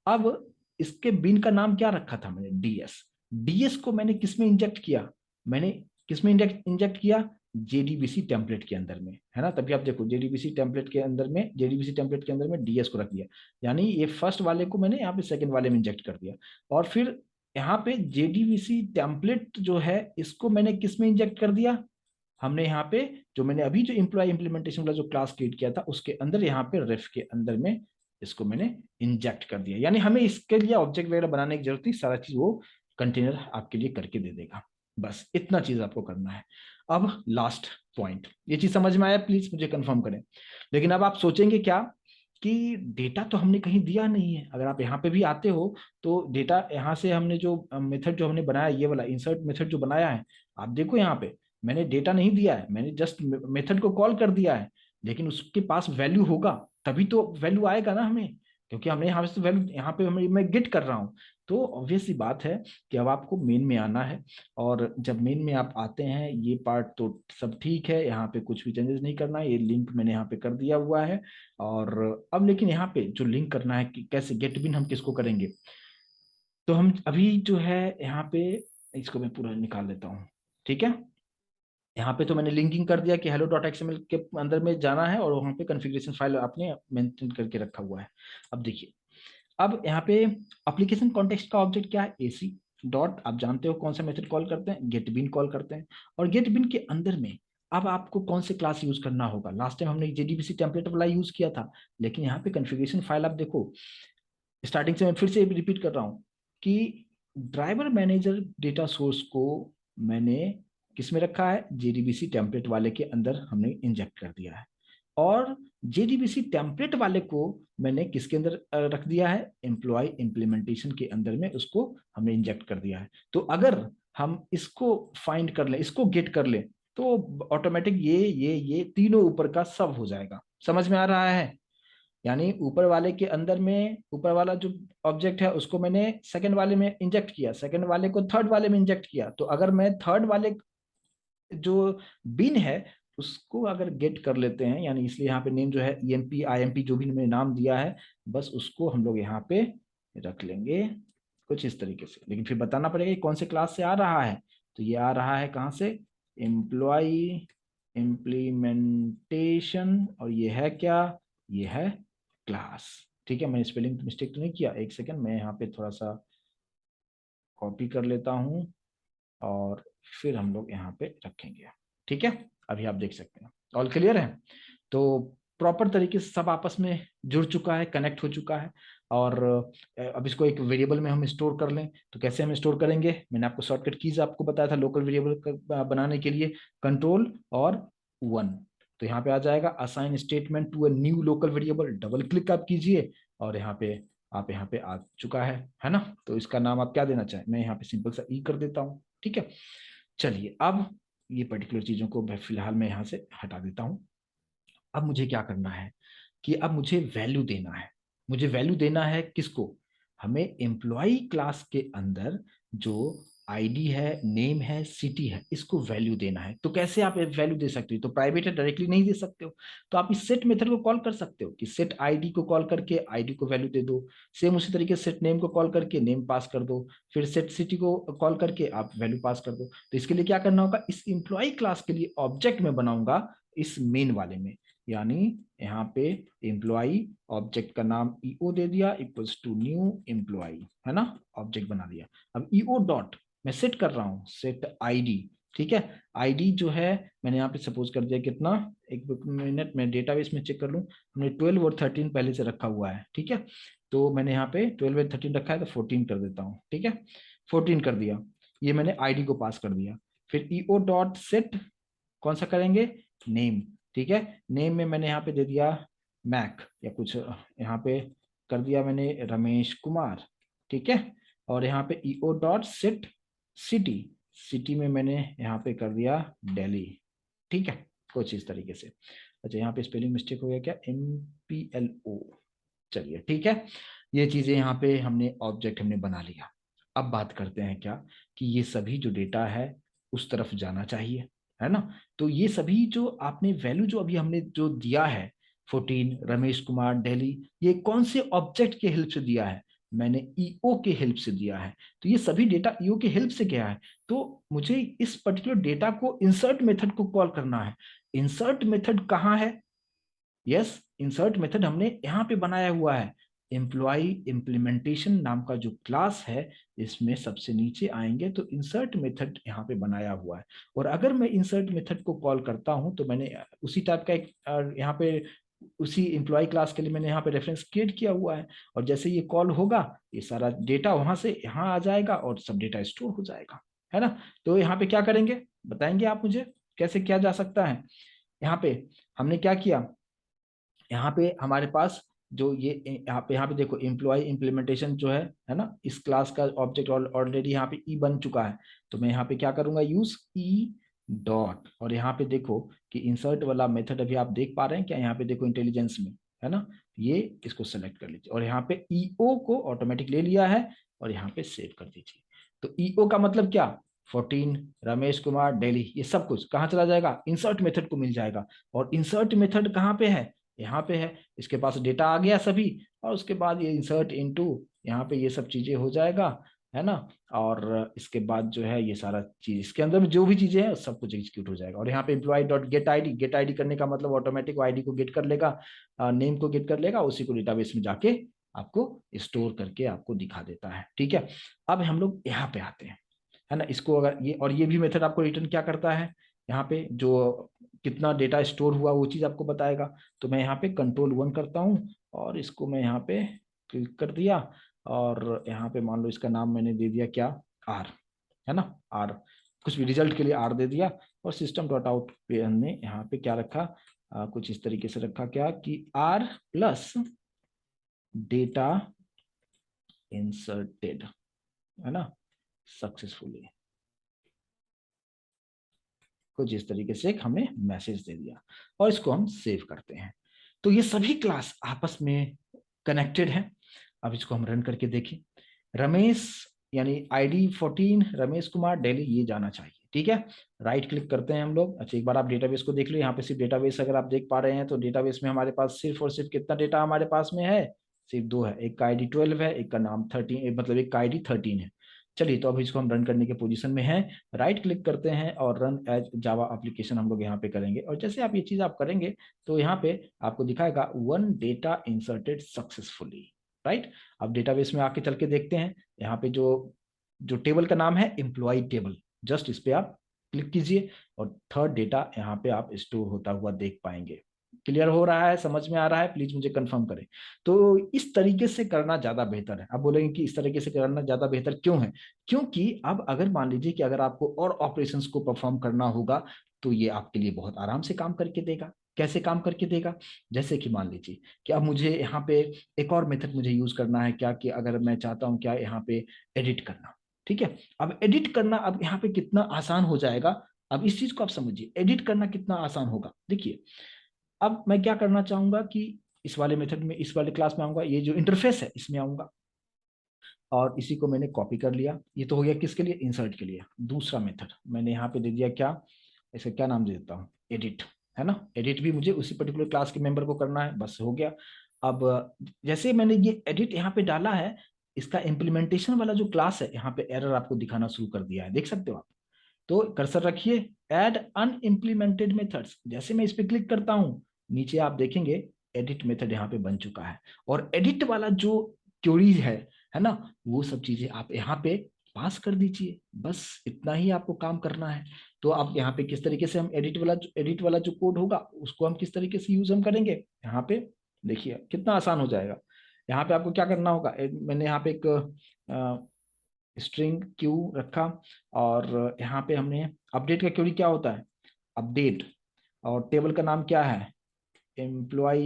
Speaker 1: अब इसके बिन का नाम क्या रखा था मैंने? डीएस। डीएस को मैंने किस में इंजेक्ट किया? मैंने किस में इंजेक्ट किया? जेडीबीसी टेम्पलेट के अंदर में, है ना। तभी आप देखो जेडीबीसी टेम्पलेट के अंदर में डीएस को रख दिया, यानी ये फर्स्ट वाले को मैंने यहाँ पे सेकंड वाले में इंजेक्ट कर दिया। और फिर यहाँ पे जेडीबीसी टेम्पलेट जो है इसको मैंने किस में इंजेक्ट कर दिया? हमने यहाँ पे जो मैंने अभी जो एम्प्लॉय इंप्लीमेंटेशन वाला जो क्लास क्रिएट किया था उसके अंदर यहाँ पे रेफ के अंदर में इसको मैंने इंजेक्ट कर दिया, यानी हमें इसके लिए ऑब्जेक्ट वगैरह बनाने की जरूरत नहीं, सारा चीज वो कंटेनर आपके लिए करके दे देगा। बस इतना चीज आपको करना है। अब लास्ट पॉइंट, ये चीज समझ में आया? प्लीज मुझे कंफर्म करें। लेकिन अब आप सोचेंगे क्या कि डेटा तो हमने कहीं दिया नहीं है। अगर आप यहाँ पे भी आते हो तो डेटा यहाँ से हमने जो मेथड जो हमने बनाया, ये वाला इंसर्ट मेथड जो बनाया है, आप देखो यहाँ पे मैंने डेटा नहीं दिया है, मैंने जस्ट मेथड को कॉल कर दिया है। लेकिन उसके पास वैल्यू होगा तभी तो वैल्यू आएगा ना हमें, क्योंकि हमने यहाँ से वैल्यू यहाँ पे मैं गेट कर रहा हूँ। तो ऑब्वियस सी बात है कि अब आपको मेन में आना है, और जब मेन में आप आते हैं ये पार्ट तो सब ठीक है, यहाँ पे कुछ भी चेंजेस नहीं करना है, ये लिंक मैंने यहाँ पे कर दिया हुआ है। और अब लेकिन यहाँ पे जो लिंक करना है कि कैसे गेट बिन हम किसको करेंगे, तो हम अभी जो है यहाँ पे इसको मैं पूरा निकाल लेता हूँ। ठीक है, यहाँ पे तो मैंने लिंकिंग कर दिया कि हेलो डॉट एक्सएमएल के अंदर में जाना है और वहाँ पे कॉन्फ़िगरेशन फाइल आपने मेंटेन करके रखा हुआ है। अब देखिए, अब यहाँ पे एप्लीकेशन कॉन्टेक्स्ट का ऑब्जेक्ट क्या है? एसी डॉट, आप जानते हो कौन सा मेथड कॉल करते हैं? गेट बिन कॉल करते हैं। और गेट बिन के अंदर में अब आपको कौन से क्लास यूज करना होगा? लास्ट टाइम हमने जेडीबीसी टेम्पलेट वाला यूज किया था, लेकिन यहाँ पे कॉन्फ़िगरेशन फाइल आप देखो, स्टार्टिंग से मैं फिर से रिपीट कर रहा हूँ कि ड्राइवर मैनेजर डेटा सोर्स को मैंने किस में रखा है? जेडीबीसी टेम्पलेट वाले के अंदर हमने इंजेक्ट कर दिया है। और जेडीबीसी टेम्पलेट वाले को मैंने किसके अंदर रख दिया है? एम्प्लॉय इंप्लीमेंटेशन के अंदर में उसको हमने इंजेक्ट कर दिया है। तो अगर हम इसको फाइंड कर लें, इसको गेट कर लें, तो ऑटोमेटिक ये तीनों ऊपर का सब हो जाएगा। समझ में आ रहा है? यानी ऊपर वाले के अंदर में ऊपर वाला जो ऑब्जेक्ट है उसको मैंने सेकंड वाले में इंजेक्ट किया, सेकंड वाले को थर्ड वाले में इंजेक्ट किया, तो अगर मैं थर्ड वाले जो बिन है उसको अगर गेट कर लेते हैं, यानी इसलिए यहाँ पे नेम जो है ईएमपी आईएमपी जो भी मैंने नाम दिया है, बस उसको हम लोग यहाँ पे रख लेंगे कुछ इस तरीके से। लेकिन फिर बताना पड़ेगा कि कौन से क्लास से आ रहा है, तो ये आ रहा है कहाँ से? एम्प्लॉय इम्प्लीमेंटेशन, और ये है क्या? ये है क्लास। ठीक है, मैंने स्पेलिंग मिस्टेक तो नहीं किया? एक सेकंड, मैं यहाँ पे थोड़ा सा कॉपी कर लेता हूँ और फिर हम लोग यहाँ पे रखेंगे। ठीक है, अभी आप देख सकते हैं ऑल क्लियर है। तो प्रॉपर तरीके से सब आपस में जुड़ चुका है, कनेक्ट हो चुका है। और अब इसको एक वेरिएबल में हम स्टोर कर लें, तो कैसे हम स्टोर करेंगे? मैंने आपको शॉर्टकट कीज आपको बताया था लोकल वेरिएबल बनाने के लिए, कंट्रोल और 1। तो यहाँ पे आ जाएगा assign statement to a new local variable, double click आप कीजिए और यहाँ पे आप यहाँ पे आ चुका है ना। तो इसका नाम आप क्या देना चाहें? मैं यहाँ पे सिंपल सा ई कर देता हूँ। ठीक है, चलिए अब ये पर्टिकुलर चीजों को मैं फिलहाल मैं यहाँ से हटा देता हूँ। अब मुझे क्या करना है कि अब मुझे वैल्यू देना है। मुझे वैल्यू देना है किसको? हमें एम्प्लॉय क्लास के अंदर जो आईडी है, नेम है, सिटी है, इसको वैल्यू देना है। तो कैसे आप वैल्यू दे सकते हो? तो प्राइवेट है, डायरेक्टली नहीं दे सकते हो, तो आप इस सेट मेथड को कॉल कर सकते हो कि सेट आईडी को कॉल करके आईडी को वैल्यू दे दो। सेम उसी तरीके से सेट नेम को कॉल करके नेम पास कर दो, फिर सेट सिटी को कॉल करके आप वैल्यू पास कर दो। तो इसके लिए क्या करना होगा? इस एम्प्लॉय क्लास के लिए ऑब्जेक्ट में बनाऊंगा इस मेन वाले में, यानी यहाँ पे एम्प्लॉय ऑब्जेक्ट का नाम ईओ दे दिया इक्वल्स टू न्यू एम्प्लॉय, है ना, ऑब्जेक्ट बना दिया। अब ईओ डॉट मैं सेट कर रहा हूँ सेट आईडी। ठीक है, आईडी जो है मैंने यहाँ पे सपोज कर दिया कितना, एक मिनट में डेटाबेस में चेक कर लूँ, हमने 12 और 13 पहले से रखा हुआ है। ठीक है, तो मैंने यहाँ पे 12 और 13 रखा है तो 14 कर देता हूँ। ठीक है, 14 कर दिया, ये मैंने आईडी को पास कर दिया। फिर ईओ डॉट सेट कौन सा करेंगे? नेम। ठीक है, नेम में मैंने यहाँ पे दे दिया मैक या कुछ, यहाँ पे कर दिया मैंने रमेश कुमार। ठीक है, और यहाँ पे E O dot set city, city में मैंने यहाँ पे कर दिया दिल्ली। ठीक है, कुछ इस तरीके से। अच्छा, यहाँ पे स्पेलिंग मिस्टेक हो गया क्या? MPLO। चलिए ठीक है, ये चीजें यहाँ पे हमने ऑब्जेक्ट हमने बना लिया। अब बात करते हैं क्या कि ये सभी जो डेटा है उस तरफ जाना चाहिए, है ना। तो ये सभी जो आपने वैल्यू जो अभी हमने जो दिया है 14 रमेश कुमार दिल्ली, ये कौन से ऑब्जेक्ट के हेल्प से दिया है? मैंने ईओ के हेल्प से दिया है। तो ये सभी डेटा ईओ के हेल्प से गया है। तो मुझे इस पर्टिकुलर डेटा को इंसर्ट मेथड को कॉल करना है। इंसर्ट मेथड कहाँ है? यस, इंसर्ट मेथड हमने यहाँ पे बनाया हुआ है। एम्प्लॉय इम्प्लीमेंटेशन नाम का जो क्लास है, इसमें सबसे नीचे आएंगे तो इंसर्ट मेथड यहाँ पे बनाया हुआ है। और अगर मैं इंसर्ट मेथड को कॉल करता हूँ तो मैंने उसी टाइप का एक यहाँ पे उसी एम्प्लॉय क्लास के लिए मैंने यहाँ पे रेफरेंस क्रिएट किया हुआ है। और जैसे ये कॉल होगा, ये सारा डेटा वहां से यहाँ आ जाएगा और सब डेटा स्टोर हो जाएगा, है ना। तो यहाँ पे क्या करेंगे, बताएंगे आप मुझे कैसे किया जा सकता है? यहाँ पे हमने क्या किया, यहाँ पे हमारे पास जो ये यहाँ पे देखो एम्प्लॉय इम्प्लीमेंटेशन जो है ना, इस क्लास का ऑब्जेक्ट ऑलरेडी यहाँ पे ई बन चुका है। तो मैं यहाँ पे क्या करूंगा, यूज ई डॉट, और यहाँ पे देखो कि इंसर्ट वाला मेथड अभी आप देख पा रहे हैं क्या? यहाँ पे देखो इंटेलिजेंस में, है ना। ये इसको सेलेक्ट कर लीजिए और यहाँ पे ईओ को ऑटोमेटिक ले लिया है और यहाँ पे सेव कर दीजिए। तो ईओ का मतलब क्या, 14 रमेश कुमार दिल्ली, ये सब कुछ कहाँ चला जाएगा, इंसर्ट मेथड को मिल जाएगा। और इंसर्ट मेथड कहाँ पे है, यहाँ पे है। इसके पास डेटा आ गया सभी, और उसके बाद ये इंसर्ट इनटू, यहाँ पे ये सब चीजें हो जाएगा, है ना। और इसके बाद जो है ये सारा चीज इसके अंदर में जो भी चीजें हैं सब कुछ एग्जीक्यूट हो जाएगा। और यहाँ पे एम्प्लॉय डॉट गेट आईडी करने का मतलब ऑटोमेटिक आईडी को गेट कर लेगा, नेम को गेट कर लेगा, उसी को डेटाबेस में जाके आपको स्टोर करके आपको दिखा देता है। ठीक है, अब हम लोग यहाँ पे आते हैं, है ना। इसको अगर ये और ये भी मेथड आपको रिटर्न क्या करता है, यहाँ पे जो कितना डेटा स्टोर हुआ वो चीज आपको बताएगा। तो मैं यहाँ पे कंट्रोल 1 करता हूँ और इसको मैं यहाँ पे क्लिक कर दिया, और यहाँ पे मान लो इसका नाम मैंने दे दिया क्या, आर, है ना, आर, कुछ भी रिजल्ट के लिए आर दे दिया। और सिस्टम डॉट आउट पे हमने यहाँ पे क्या रखा, कुछ इस तरीके से रखा क्या कि आर प्लस डेटा इंसर्टेड, है ना, सक्सेसफुली, कुछ इस तरीके से एक हमें मैसेज दे दिया। और इसको हम सेव करते हैं। तो ये सभी क्लास आपस में कनेक्टेड है। अब इसको हम रन करके देखें। रमेश यानी आईडी 14 रमेश कुमार दिल्ली, ये जाना चाहिए। ठीक है, राइट क्लिक करते हैं हम लोग। अच्छा, एक बार आप डेटाबेस को देख लो। यहाँ पे सिर्फ डेटाबेस अगर आप देख पा रहे हैं तो डेटाबेस में हमारे पास सिर्फ और सिर्फ कितना डेटा हमारे पास में है, सिर्फ दो है। एक का आईडी 12 है, एक का नाम 13, मतलब एक का आईडी 13 है। चलिए, तो अभी इसको हम रन करने के पोजीशन में हैं। राइट क्लिक करते हैं और रन एज जावा एप्लीकेशन हम लोग यहाँ पे करेंगे। और जैसे आप ये चीज आप करेंगे तो यहाँ पे आपको दिखाएगा 1 डेटा इंसर्टेड सक्सेसफुली, राइट। अब डेटाबेस में आके चल के देखते हैं। यहाँ पे जो जो टेबल का नाम है एम्प्लॉय टेबल, जस्ट इस पे आप क्लिक कीजिए और थर्ड डेटा यहाँ पे आप स्टोर होता हुआ देख पाएंगे। क्लियर हो रहा है, समझ में आ रहा है? प्लीज मुझे कंफर्म करें। तो इस तरीके से करना ज्यादा बेहतर है। अब बोलेंगे कि इस तरीके से करना ज्यादा बेहतर क्यों है? क्योंकि अब अगर मान लीजिए कि अगर आपको और ऑपरेशंस को परफॉर्म करना होगा तो ये आपके लिए बहुत आराम से काम करके देगा। कैसे काम करके देगा? जैसे कि मान लीजिए कि अब मुझे यहाँ पे एक और मेथड मुझे यूज करना है क्या, कि अगर मैं चाहता हूँ क्या यहाँ पे एडिट करना। ठीक है, अब एडिट करना अब यहाँ पे कितना आसान हो जाएगा। अब इस चीज को आप समझिए, एडिट करना कितना आसान होगा। देखिए, अब मैं क्या करना चाहूंगा कि इस वाले मेथड में, इस वाले क्लास में आऊंगा, ये जो इंटरफेस है इसमें आऊंगा और इसी को मैंने कॉपी कर लिया। ये तो हो गया किसके लिए, इंसर्ट के लिए। दूसरा मेथड मैंने यहाँ पे दे दिया क्या, इसका क्या नाम दे देता हूँ, एडिट, है ना। एडिट भी मुझे उसी पर्टिकुलर क्लास के मेंबर को करना है, बस हो गया। अब जैसे मैंने ये एडिट यहाँ पे डाला है, इसका इम्प्लीमेंटेशन वाला जो क्लास है यहाँ पे एरर आपको दिखाना शुरू कर दिया है, देख सकते हो आप। तो कर्सर रखिए, ऐड अनइम्प्लीमेंटेड मेथड्स, जैसे मैं इस पे क्लिक करता हूं नीचे आप देखेंगे एडिट मेथड यहाँ पे बन चुका है। और एडिट वाला जो क्वेरीज है ना, वो सब चीजें आप यहाँ पे पास कर दीजिए, बस इतना ही आपको काम करना है। तो आप यहाँ पे किस तरीके से हम एडिट वाला जो कोड होगा उसको हम किस तरीके से यूज हम करेंगे, यहाँ पे देखिए कितना आसान हो जाएगा। यहाँ पे आपको क्या करना होगा, मैंने यहाँ पे एक स्ट्रिंग क्यू रखा, और यहाँ पे हमने अपडेट का क्वेरी क्या होता है, अपडेट, और टेबल का नाम क्या है, एम्प्लॉय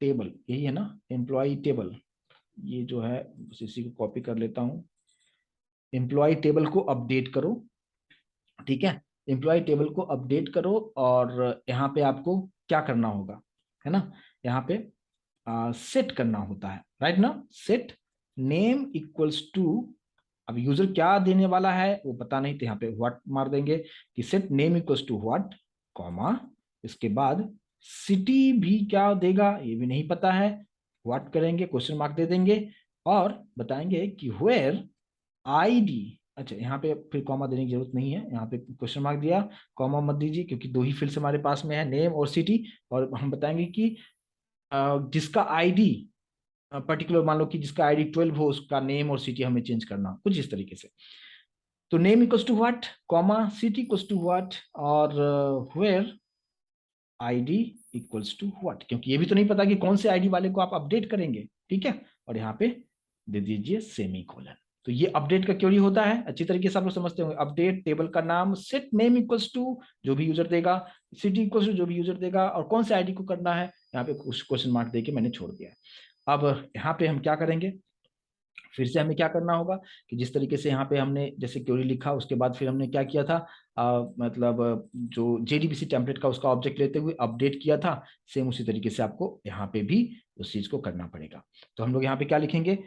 Speaker 1: टेबल, यही है ना, एम्प्लॉय टेबल। ये जो है इसी को कॉपी कर लेता हूँ, एम्प्लॉय टेबल को अपडेट करो। ठीक है, एम्प्लॉय टेबल को अपडेट करो, और यहाँ पे आपको क्या करना होगा, है ना, यहाँ पे सेट करना होता है, राइट ना। सेट नेम इक्वल्स टू अब यूजर क्या देने वाला है वो पता नहीं, तो यहाँ पे व्हाट मार देंगे कि set name equals to what, comma, इसके बाद सिटी भी क्या देगा ये भी नहीं पता है, व्हाट करेंगे, क्वेश्चन मार्क दे देंगे और बताएंगे कि वेयर आईडी। अच्छा, यहाँ पे फिर कॉमा देने की जरूरत नहीं है, यहाँ पे क्वेश्चन मार्क दिया, कॉमा मत दीजिए क्योंकि दो ही फील्ड हमारे पास में है, नेम और सिटी। और हम बताएंगे कि जिसका आईडी पर्टिकुलर, मान लो कि जिसका आईडी 12 हो, उसका नेम और सिटी हमें चेंज करना, कुछ इस तरीके से। तो name equals to what, comma, city equals to what, और where ID equals to what, क्योंकि ये भी तो नहीं पता कि कौन से आईडी वाले को आप अपडेट करेंगे, ठीक है। और यहाँ पे दे दीजिए सेमी कोलन। तो ये अपडेट का क्वेरी होता है, अच्छी तरीके से आप लोग समझते होंगे। अपडेट टेबल का नाम, सेट नेम इक्वल्स टू जो भी यूजर देगा, सिटी इक्वल्स टू जो भी यूजर देगा, और कौन से आईडी को करना है, यहाँ पे कुछ क्वेश्चन मार्क देके मैंने छोड़ दिया। अब यहाँ पे हम क्या करेंगे, फिर से हमें क्या करना होगा कि जिस तरीके से यहाँ पे हमने जैसे क्वेरी लिखा, उसके बाद फिर हमने क्या किया था, मतलब जो जेडीबीसी टेम्पलेट का उसका ऑब्जेक्ट लेते हुए अपडेट किया था, सेम उसी तरीके से आपको यहाँ पे भी उस चीज को करना पड़ेगा। तो हम लोग यहाँ पे क्या लिखेंगे,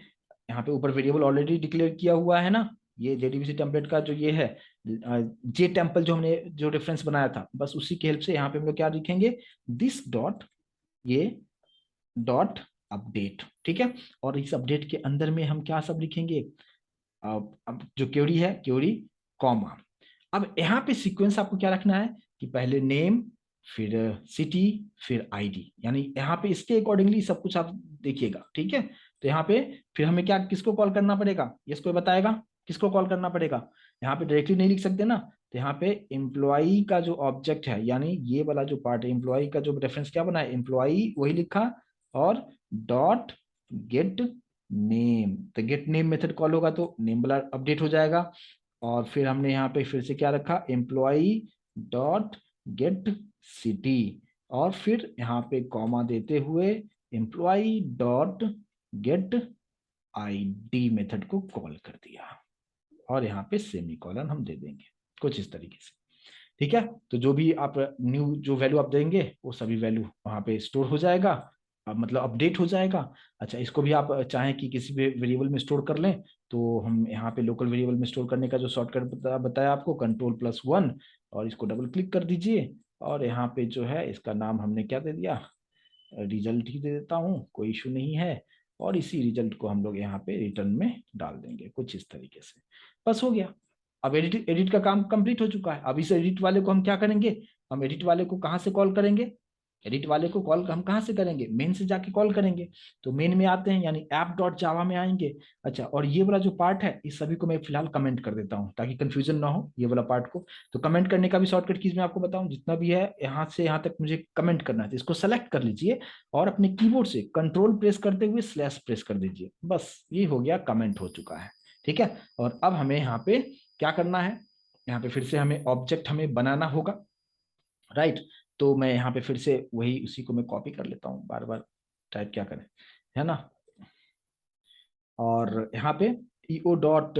Speaker 1: यहाँ पे ऊपर वेरिएबल ऑलरेडी डिक्लेयर किया हुआ है ना, ये जेडीबीसी टेम्पलेट का जो ये है जे टेम्पल जो हमने जो रेफरेंस बनाया था, बस उसी की हेल्प से यहाँ पे हम लोग क्या लिखेंगे, दिस डॉट, ये डॉट अपडेट, ठीक है। और इस अपडेट के अंदर में हम क्या सब लिखेंगे, अब जो क्वेरी है, क्वेरी कॉमा। अब यहाँ पे सीक्वेंस आपको क्या रखना है कि पहले नेम, फिर सिटी, फिर आईडी, यानी यहाँ पे इसके अकॉर्डिंगली सब कुछ आप देखिएगा, ठीक है। तो यहाँ पे फिर हमें क्या, किसको कॉल करना पड़ेगा, ये इसको बताएगा किसको कॉल करना पड़ेगा। यहाँ पे डायरेक्टली नहीं लिख सकते ना, तो यहाँ पे एम्प्लॉई का जो ऑब्जेक्ट है, यानी ये वाला जो पार्ट है, एम्प्लॉई का जो रेफरेंस क्या बना है, एम्प्लॉई वही लिखा, और डॉट गेट नेम, तो गेट नेम मेथड कॉल होगा तो नेम वाला अपडेट हो जाएगा। और फिर हमने यहाँ पे फिर से क्या रखा, एम्प्लॉई डॉट गेट सिटी, और फिर यहाँ पे कॉमा देते हुए employee dot gate ID method को कॉल कर दिया, और यहाँ पे सेमी कॉलन हम दे देंगे, कुछ इस तरीके से, ठीक है। तो जो भी आप न्यू जो वैल्यू आप देंगे वो सभी वैल्यू वहां पे स्टोर हो जाएगा, मतलब अपडेट हो जाएगा। अच्छा, इसको भी आप चाहें कि किसी भी वेरिएबल में स्टोर कर लें, तो हम यहाँ पे लोकल वेरिएबल में स्टोर करने का जो शॉर्टकट बताया आपको, कंट्रोल+1, और इसको डबल क्लिक कर दीजिए, और यहाँ पे जो है इसका नाम हमने क्या दे दिया, रिजल्ट ही दे देता हूँ, कोई इशू नहीं है। और इसी रिजल्ट को हम लोग यहाँ पे रिटर्न में डाल देंगे, कुछ इस तरीके से, बस हो गया। अब एडिट एडिट का काम कंप्लीट हो चुका है। अब इस एडिट वाले को हम क्या करेंगे, हम एडिट वाले को कहाँ से कॉल करेंगे, एडिट वाले को कॉल हम कहाँ से करेंगे, मेन से जाके कॉल करेंगे। तो मेन में आते हैं, यानी app.java में आएंगे। अच्छा, और ये वाला जो पार्ट है इस सभी को मैं फिलहाल कमेंट कर देता हूँ ताकि कंफ्यूजन ना हो ये वाला पार्ट को। तो कमेंट करने का भी शॉर्टकट कीज मैं आपको बताऊं, जितना भी है यहाँ से यहाँ तक मुझे कमेंट करना है, तो इसको सेलेक्ट कर लीजिए और अपने कीबोर्ड से कंट्रोल प्रेस करते हुए स्लैश प्रेस कर दीजिए, बस ये हो गया, कमेंट हो चुका है, ठीक है। और अब हमें यहाँ पे क्या करना है, यहाँ पे फिर से हमें ऑब्जेक्ट हमें बनाना होगा, राइट। तो मैं यहाँ पे फिर से वही उसी को मैं कॉपी कर लेता हूँ, बार बार टाइप क्या करें, है ना। और यहाँ पे ईओ डॉट,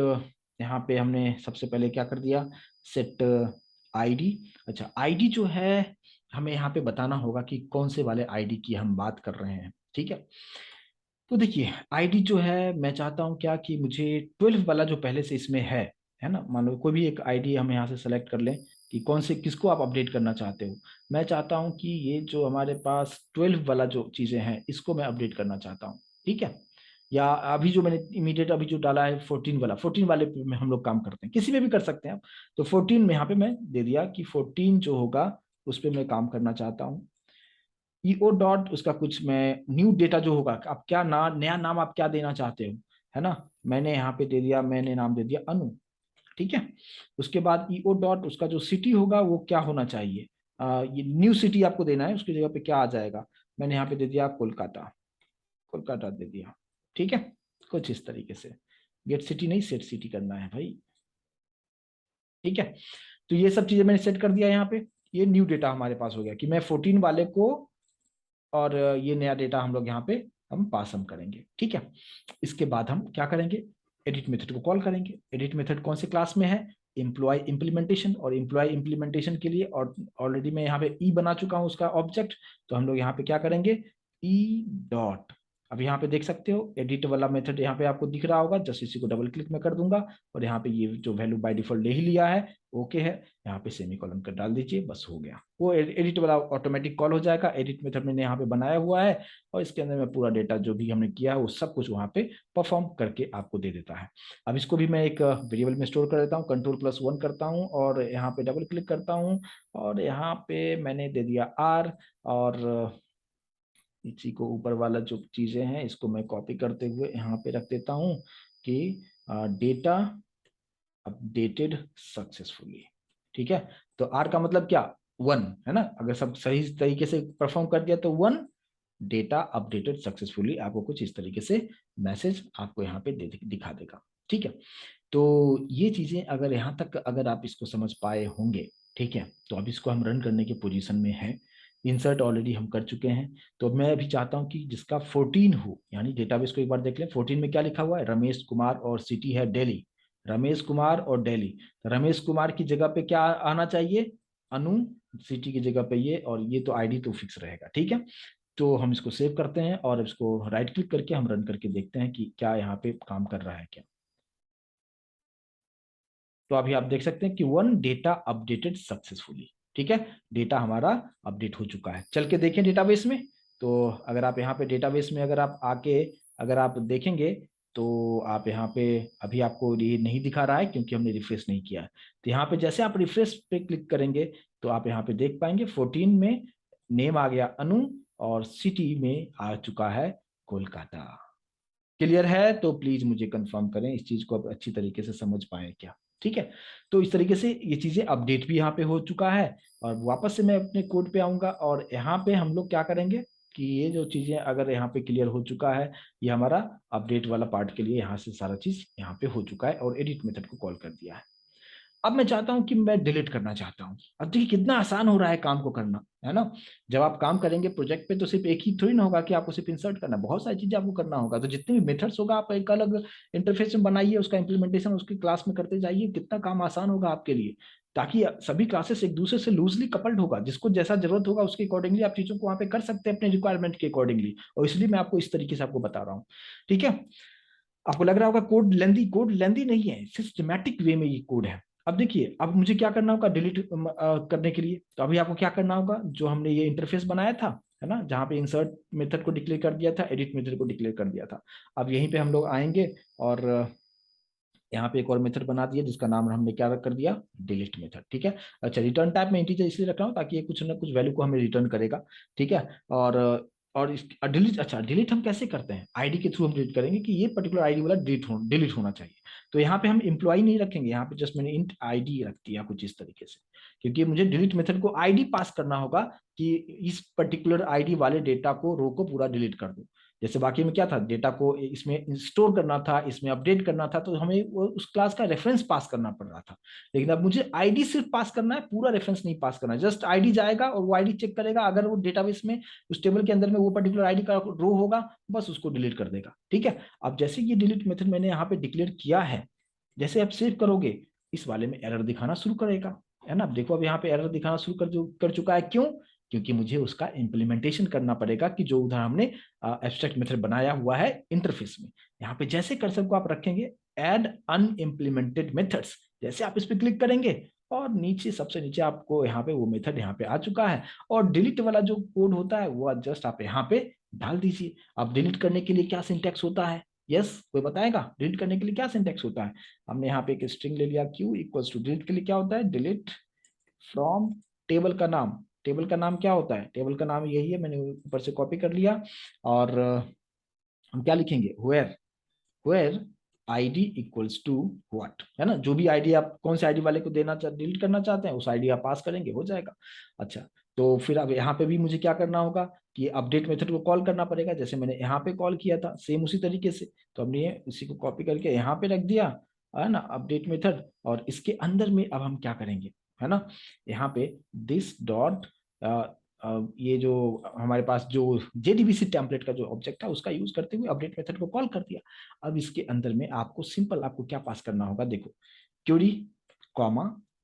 Speaker 1: यहाँ पे हमने सबसे पहले क्या कर दिया, सेट आईडी। अच्छा, आईडी जो है हमें यहाँ पे बताना होगा कि कौन से वाले आईडी की हम बात कर रहे हैं, ठीक है। तो देखिए, आईडी जो है मैं चाहता हूँ क्या कि मुझे 12 वाला जो पहले से इसमें है ना, मान लो कोई भी एक आईडी हम यहाँ से सेलेक्ट कर लें कि कौन से किसको आप अपडेट करना चाहते हो। मैं चाहता हूँ कि ये जो हमारे पास 12 वाला जो चीज़ें हैं इसको मैं अपडेट करना चाहता हूँ, ठीक है। या अभी जो मैंने इमीडिएट अभी जो डाला है 14 वाला, 14 वाले पे में हम लोग काम करते हैं, किसी में भी कर सकते हैं आप। तो 14 में यहाँ पे मैं दे दिया कि 14 जो होगा उस पर मैं काम करना चाहता हूँ। ईओ डॉट उसका कुछ मैं न्यू डेटा जो होगा, आप क्या नया नाम आप क्या देना चाहते हो, है ना। मैंने यहाँ पे दे दिया, मैंने नाम दे दिया अनु, ठीक है। उसके बाद ईओ डॉट उसका जो सिटी होगा वो क्या होना चाहिए, ये न्यू सिटी आपको देना है, उसकी जगह पे क्या आ जाएगा, मैंने यहाँ पे दे दिया कोलकाता, कोलकाता दे दिया, ठीक है। कुछ इस तरीके से, गेट सिटी नहीं सेट सिटी करना है भाई, ठीक है। तो ये सब चीजें मैंने सेट कर दिया यहाँ पे। ये न्यू डेटा हमारे पास हो गया कि मैं 14 वाले को, और ये नया डेटा हम लोग यहाँ पे हम पास हम करेंगे, ठीक है। इसके बाद हम क्या करेंगे, एडिट मेथड को कॉल करेंगे। एडिट मेथड कौन से क्लास में है, एम्प्लॉय इंप्लीमेंटेशन, और एम्प्लॉय इंप्लीमेंटेशन के लिए और ऑलरेडी मैं यहाँ पे ई बना चुका हूँ उसका ऑब्जेक्ट। तो हम लोग यहाँ पे क्या करेंगे, ई डॉट अब यहाँ पे देख सकते हो एडिट वाला मेथड यहाँ पे आपको दिख रहा होगा, जस्ट इसी को डबल क्लिक में कर दूंगा और यहाँ पे ये जो वैल्यू बाय डिफॉल्ट ले ही लिया है, ओके है, यहाँ पे सेमीकोलन कर डाल दीजिए, बस हो गया, वो एडिट वाला ऑटोमेटिक कॉल हो जाएगा। एडिट मेथड मैंने यहाँ पे बनाया हुआ है और इसके अंदर में पूरा डेटा जो भी हमने किया है वो सब कुछ वहाँ पे परफॉर्म करके आपको दे देता है। अब इसको भी मैं एक वेरिएबल में स्टोर कर देता हूँ, Ctrl+1 करता हूँ और यहाँ पे डबल क्लिक करता हूँ और यहाँ पे मैंने दे दिया R, और इसी को ऊपर वाला जो चीजें हैं इसको मैं कॉपी करते हुए यहाँ पे रख देता हूँ कि डेटा अपडेटेड सक्सेसफुली। ठीक है, तो आर का मतलब क्या, 1 है ना, अगर सब सही तरीके से परफॉर्म कर दिया तो 1, डेटा अपडेटेड सक्सेसफुली, आपको कुछ इस तरीके से मैसेज आपको यहाँ पे दिखा देगा। ठीक है, तो ये चीजें अगर यहाँ तक अगर आप इसको समझ पाए होंगे, ठीक है, तो अब इसको हम रन करने की पोजीशन में हैं। इंसर्ट ऑलरेडी हम कर चुके हैं, तो मैं अभी चाहता हूं कि जिसका 14 हो, यानी डेटाबेस को एक बार देख लें। 14 में क्या लिखा हुआ है, रमेश कुमार और सिटी है दिल्ली, रमेश कुमार और दिल्ली। तो रमेश कुमार की जगह पे क्या आना चाहिए, अनु, सिटी की जगह पे ये, और ये तो आईडी तो फिक्स रहेगा। ठीक है, तो हम इसको सेव करते हैं और इसको राइट क्लिक करके हम रन करके देखते हैं कि क्या यहाँ पे काम कर रहा है क्या। तो अभी आप देख सकते हैं कि 1 डेटा अपडेटेड सक्सेसफुली। ठीक है, डेटा हमारा अपडेट हो चुका है। चल के देखें डेटाबेस में, तो अगर आप यहाँ पे डेटाबेस में अगर आप आके अगर आप देखेंगे तो आप यहाँ पे अभी आपको ये नहीं दिखा रहा है क्योंकि हमने रिफ्रेश नहीं किया है। तो यहाँ पे जैसे आप रिफ्रेश पे क्लिक करेंगे तो आप यहाँ पे देख पाएंगे 14 में नेम आ गया अनु और सिटी में आ चुका है कोलकाता। क्लियर है तो प्लीज मुझे कंफर्म करें, इस चीज को आप अच्छी तरीके से समझ पाए क्या। ठीक है, तो इस तरीके से ये चीजें अपडेट भी यहाँ पे हो चुका है। और वापस से मैं अपने कोड पे आऊंगा और यहाँ पे हम लोग क्या करेंगे कि ये जो चीजें अगर यहाँ पे क्लियर हो चुका है, ये हमारा अपडेट वाला पार्ट के लिए यहाँ से सारा चीज यहाँ पे हो चुका है और एडिट मेथड को कॉल कर दिया है। अब मैं चाहता हूं कि मैं डिलीट करना चाहता हूं। अब देखिए कितना आसान हो रहा है काम को करना, है ना। जब आप काम करेंगे प्रोजेक्ट पे तो सिर्फ एक ही थोड़ी ना होगा कि आपको सिर्फ इंसर्ट करना, बहुत सारी चीजें आपको करना होगा। तो जितने भी मेथड्स होगा आप एक अलग इंटरफेस में बनाइए, उसका इंप्लीमेंटेशन उसकी क्लास में करते जाइए, कितना काम आसान होगा आपके लिए। ताकि सभी क्लासेस एक दूसरे से लूजली कपल्ड होगा, जिसको जैसा जरूरत होगा उसके अकॉर्डिंगली आप चीजों को वहां पे कर सकते हैं अपने रिक्वायरमेंट के अकॉर्डिंगली, और इसलिए मैं आपको इस तरीके से आपको बता रहा हूँ। ठीक है, आपको लग रहा होगा कोड लेंदी नहीं है, सिस्टमैटिक वे में ये कोड है। अब देखिए अब मुझे क्या करना होगा डिलीट करने के लिए, तो अभी आपको क्या करना होगा, जो हमने ये इंटरफेस बनाया था, है ना, जहाँ पे इंसर्ट मेथड को डिक्लेयर कर दिया था, एडिट मेथड को डिक्लेयर कर दिया था। अब यहीं पे हम लोग आएंगे और यहाँ पे एक और मेथड बना दिया जिसका नाम हमने क्या कर दिया, डिलीट मेथड। ठीक है, अच्छा रिटर्न टाइप में इंटीजर इसलिए रख रहा हूँ ताकि ये कुछ ना कुछ वैल्यू को हमें रिटर्न करेगा। ठीक है, और इस डिलीट, अच्छा डिलीट हम कैसे करते हैं, आईडी के थ्रू हम डिलीट करेंगे कि ये पर्टिकुलर आईडी वाला डिलीट होना चाहिए। तो यहाँ पे हम एम्प्लॉय नहीं रखेंगे, यहाँ पे जस्ट मैंने इंट आईडी रख दिया कुछ इस तरीके से, क्योंकि मुझे डिलीट मेथड को आईडी पास करना होगा कि इस पर्टिकुलर आईडी वाले डेटा को रो को पूरा डिलीट कर दो। जैसे बाकी में क्या था, डेटा को इसमें स्टोर करना था, इसमें अपडेट करना था, तो हमें उस क्लास का रेफरेंस पास करना पड़ रहा था। लेकिन अब मुझे आईडी सिर्फ पास करना है, पूरा रेफरेंस नहीं पास करना है। जस्ट आईडी जाएगा और वो आईडी चेक करेगा, अगर वो डेटाबेस में उस टेबल के अंदर में वो पर्टिकुलर आईडी का रो होगा, बस उसको डिलीट कर देगा। ठीक है, अब जैसे ये डिलीट मेथड मैंने यहाँ पे डिक्लेयर किया है, जैसे आप सेव करोगे इस वाले में एरर दिखाना शुरू करेगा, है ना। अब देखो अब यहाँ पे एरर दिखाना शुरू कर चुका है, क्यों, क्योंकि मुझे उसका इंप्लीमेंटेशन करना पड़ेगा कि जो उधर हमने एब्स्ट्रैक्ट मेथड बनाया हुआ है इंटरफेस में। यहाँ पे जैसे कर्सर को आप रखेंगे ऐड अनइम्प्लीमेंटेड मेथड्स, जैसे आप इस पर क्लिक करेंगे और नीचे सबसे नीचे आपको यहाँ पे वो मेथड यहाँ पे आ चुका है। और डिलीट वाला जो कोड होता है वो जस्ट आप यहाँ पे डाल दीजिए। अब डिलीट करने के लिए क्या सिंटेक्स होता है, यस कोई बताएगा डिलीट करने के लिए क्या सिंटेक्स होता है। हमने यहाँ पे एक स्ट्रिंग ले लिया, क्यू इक्वल्स टू, डिलीट के लिए क्या होता है, डिलीट फ्रॉम टेबल का नाम। टेबल का नाम क्या होता है, टेबल का नाम यही है, मैंने ऊपर से कॉपी कर लिया। और हम क्या लिखेंगे, where ID equals to what, है ना, जो भी आईडी आप कौन से आईडी वाले को देना डिलीट करना चाहते हैं उस आईडी आप पास करेंगे, हो जाएगा। अच्छा, तो फिर अब यहाँ पे भी मुझे क्या करना होगा कि अपडेट मेथड को कॉल करना पड़ेगा, जैसे मैंने यहाँ पे कॉल किया था सेम उसी तरीके से। तो हमने उसी को कॉपी करके यहाँ पे रख दिया, है ना, अपडेट मेथड। और इसके अंदर में अब हम क्या करेंगे, है ना, यहाँ पे दिस डॉट ये जो हमारे पास जो जेडीबीसी टेम्पलेट का जो ऑब्जेक्ट है उसका यूज करते हुए अपडेट मेथड को कॉल कर दिया। अब इसके अंदर में आपको सिंपल आपको क्या पास करना होगा, देखो क्यूरी कॉमा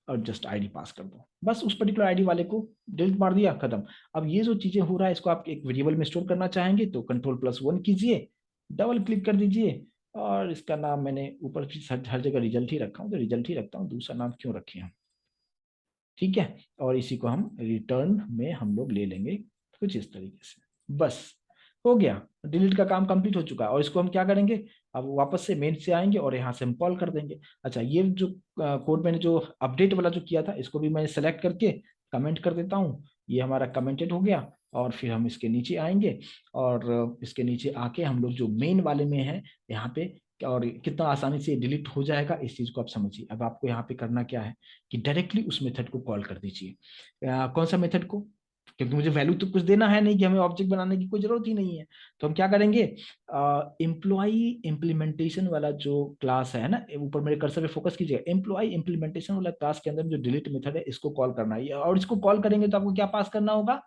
Speaker 1: और जस्ट आईडी पास कर दो, बस उस पर्टिकुलर आईडी वाले को डिलीट मार दिया, खत्म। अब ये जो चीजें हो रहा है इसको आप एक वेरिएबल में स्टोर करना चाहेंगे तो कंट्रोल+1 कीजिए, डबल क्लिक कर दीजिए, और इसका नाम मैंने ऊपर हर जगह रिजल्ट ही रखा हूँ तो रिजल्ट ही रखता हूँ, दूसरा नाम क्यों रखे हम, ठीक है। और इसी को हम रिटर्न में हम लोग ले लेंगे कुछ इस तरीके से, बस हो गया, डिलीट का काम कंप्लीट हो चुका है। और इसको हम क्या करेंगे, अब वापस से मेन से आएंगे और यहाँ से हम कॉल कर देंगे। अच्छा, ये जो कोड मैंने जो अपडेट वाला जो किया था इसको भी मैं सेलेक्ट करके कमेंट कर देता हूँ, ये हमारा कमेंटेड हो गया। और फिर हम इसके नीचे आएंगे और इसके नीचे आके हम लोग जो मेन वाले में है यहाँ पे, और कितना आसानी से डिलीट हो जाएगा इस चीज को आप समझिए। अब आपको यहाँ पे करना क्या है कि डायरेक्टली उस मेथड को कॉल कर दीजिए। कौन सा मेथड को, क्योंकि मुझे वैल्यू तो कुछ देना है नहीं, कि हमें ऑब्जेक्ट बनाने की कोई जरूरत ही नहीं है। तो हम क्या करेंगे, एम्प्लॉय इम्प्लीमेंटेशन वाला जो क्लास है ना, ऊपर मेरे कर्सर पे फोकस कीजिएगा, एम्प्लॉय इम्प्लीमेंटेशन वाला क्लास के अंदर जो डिलीट मेथड है इसको कॉल करना है। और इसको कॉल करेंगे तो आपको क्या पास करना होगा,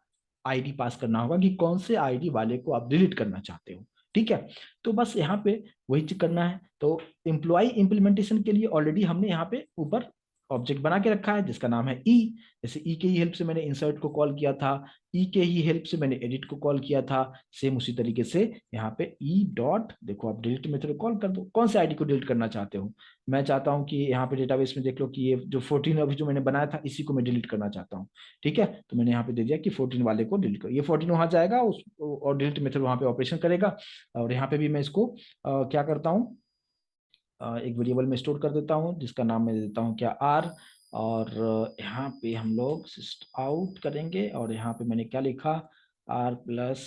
Speaker 1: आईडी पास करना होगा, कि कौन से आईडी वाले को आप डिलीट करना चाहते हो, ठीक है। तो बस यहाँ पे वही चीज करना है। तो एम्प्लॉय इम्प्लीमेंटेशन के लिए ऑलरेडी हमने यहाँ पे ऊपर ऑब्जेक्ट बना के रखा है जिसका नाम है ई। जैसे ई के ही हेल्प से मैंने इंसर्ट को कॉल किया था, ई के ही हेल्प से मैंने एडिट को कॉल किया था, सेम उसी तरीके से यहाँ पे ई डॉट, देखो आप डिलीट मेथड कॉल कर दो, कौन से आईडी को डिलीट करना चाहते हो। मैं चाहता हूँ कि यहाँ पे डेटाबेस में देख लो कि ये जो 14 अभी जो मैंने बनाया था इसी को मैं डिलीट करना चाहता हूँ, ठीक है। तो मैंने यहाँ पे दे दिया कि 14 वाले को डिलीट करो, ये 14 वहां जाएगा उस और डिलीट मेथड वहां पे ऑपरेशन करेगा। और यहाँ पे भी मैं इसको क्या करता हूँ, एक वेरिएबल में स्टोर कर देता हूँ जिसका नाम मैं देता हूँ क्या, आर। और यहाँ पे हम लोग सिस्ट आउट करेंगे और यहाँ पे मैंने क्या लिखा, R plus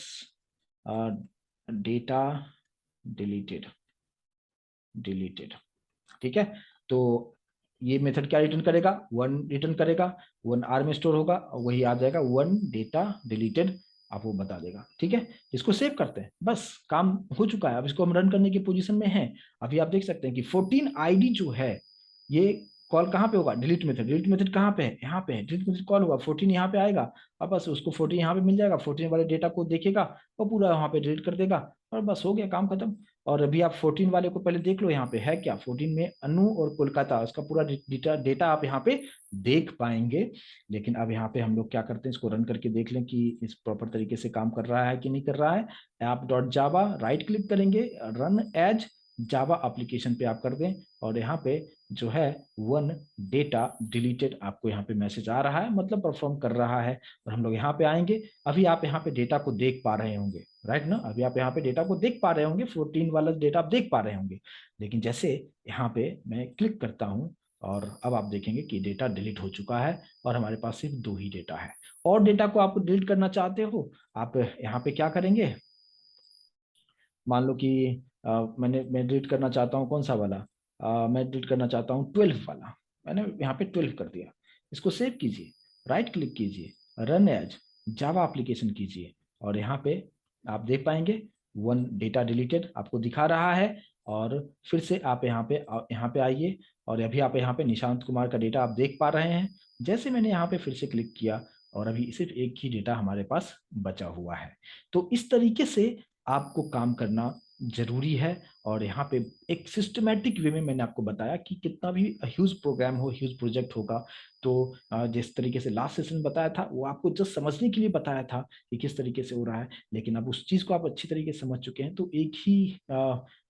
Speaker 1: data deleted, deleted, ठीक है। तो ये मेथड क्या रिटर्न करेगा, 1 रिटर्न करेगा, 1 आर में स्टोर होगा और वही आ जाएगा 1 डेटा डिलीटेड, आपको बता देगा, ठीक है। इसको सेव करते हैं, बस काम हो चुका है। अब इसको हम रन करने की पोजीशन में हैं। अभी आप देख सकते हैं कि 14 आईडी जो है ये कॉल कहाँ पे होगा, डिलीट मेथड, डिलीट मेथड कहाँ पे है, यहाँ पे है, डिलीट मेथड कॉल होगा, 14 यहाँ पे आएगा। अब बस उसको 14 यहाँ पे मिल जाएगा, 14 वाले डेटा को देखेगा और पूरा वहाँ पे डिलीट कर देगा, और बस हो गया काम खत्म। और अभी आप 14 वाले को पहले देख लो, यहाँ पे है क्या, 14 में अनु और कोलकाता, उसका पूरा डेटा डेटा आप यहाँ पे देख पाएंगे। लेकिन अब यहाँ पे हम लोग क्या करते हैं, इसको रन करके देख लें कि इस प्रॉपर तरीके से काम कर रहा है कि नहीं कर रहा है। app.java राइट क्लिक करेंगे, रन एज जावा एप्लीकेशन पे आप कर दें, और यहाँ पे जो है 1 डेटा डिलीटेड आपको यहाँ पे मैसेज आ रहा है, मतलब परफॉर्म कर रहा है। और हम लोग यहाँ पे आएंगे, अभी आप यहाँ पे डेटा को देख पा रहे होंगे, राइट ना, अभी आप यहाँ पे डेटा को देख पा रहे होंगे, 14 वाला डेटा आप देख पा रहे होंगे। लेकिन जैसे यहाँ पे मैं क्लिक करता हूँ और अब आप देखेंगे कि डेटा डिलीट हो चुका है और हमारे पास सिर्फ 2 ही डेटा है। और डेटा को आप डिलीट करना चाहते हो, आप यहाँ पे क्या करेंगे, मान लो कि मैं डिलीट करना चाहता हूँ कौन सा वाला, मैं डिलीट करना चाहता हूँ 12 वाला, मैंने यहाँ पे 12 कर दिया। इसको सेव कीजिए, राइट क्लिक कीजिए, रन एज जावा एप्लीकेशन कीजिए, और यहाँ पे आप देख पाएंगे 1 डेटा डिलीटेड आपको दिखा रहा है। और फिर से आप यहाँ पे आइए, और अभी आप यहाँ पे निशांत कुमार का डेटा आप देख पा रहे हैं। जैसे मैंने यहाँ पे फिर से क्लिक किया और अभी सिर्फ एक ही डेटा हमारे पास बचा हुआ है। तो इस तरीके से आपको काम करना जरूरी है। और यहाँ पे एक सिस्टमेटिक वे में मैंने आपको बताया कि कितना भी ह्यूज प्रोग्राम हो, ह्यूज प्रोजेक्ट होगा, तो जिस तरीके से लास्ट सेशन बताया था वो आपको जस्ट समझने के लिए बताया था कि किस तरीके से हो रहा है। लेकिन अब उस चीज को आप अच्छी तरीके से समझ चुके हैं, तो एक ही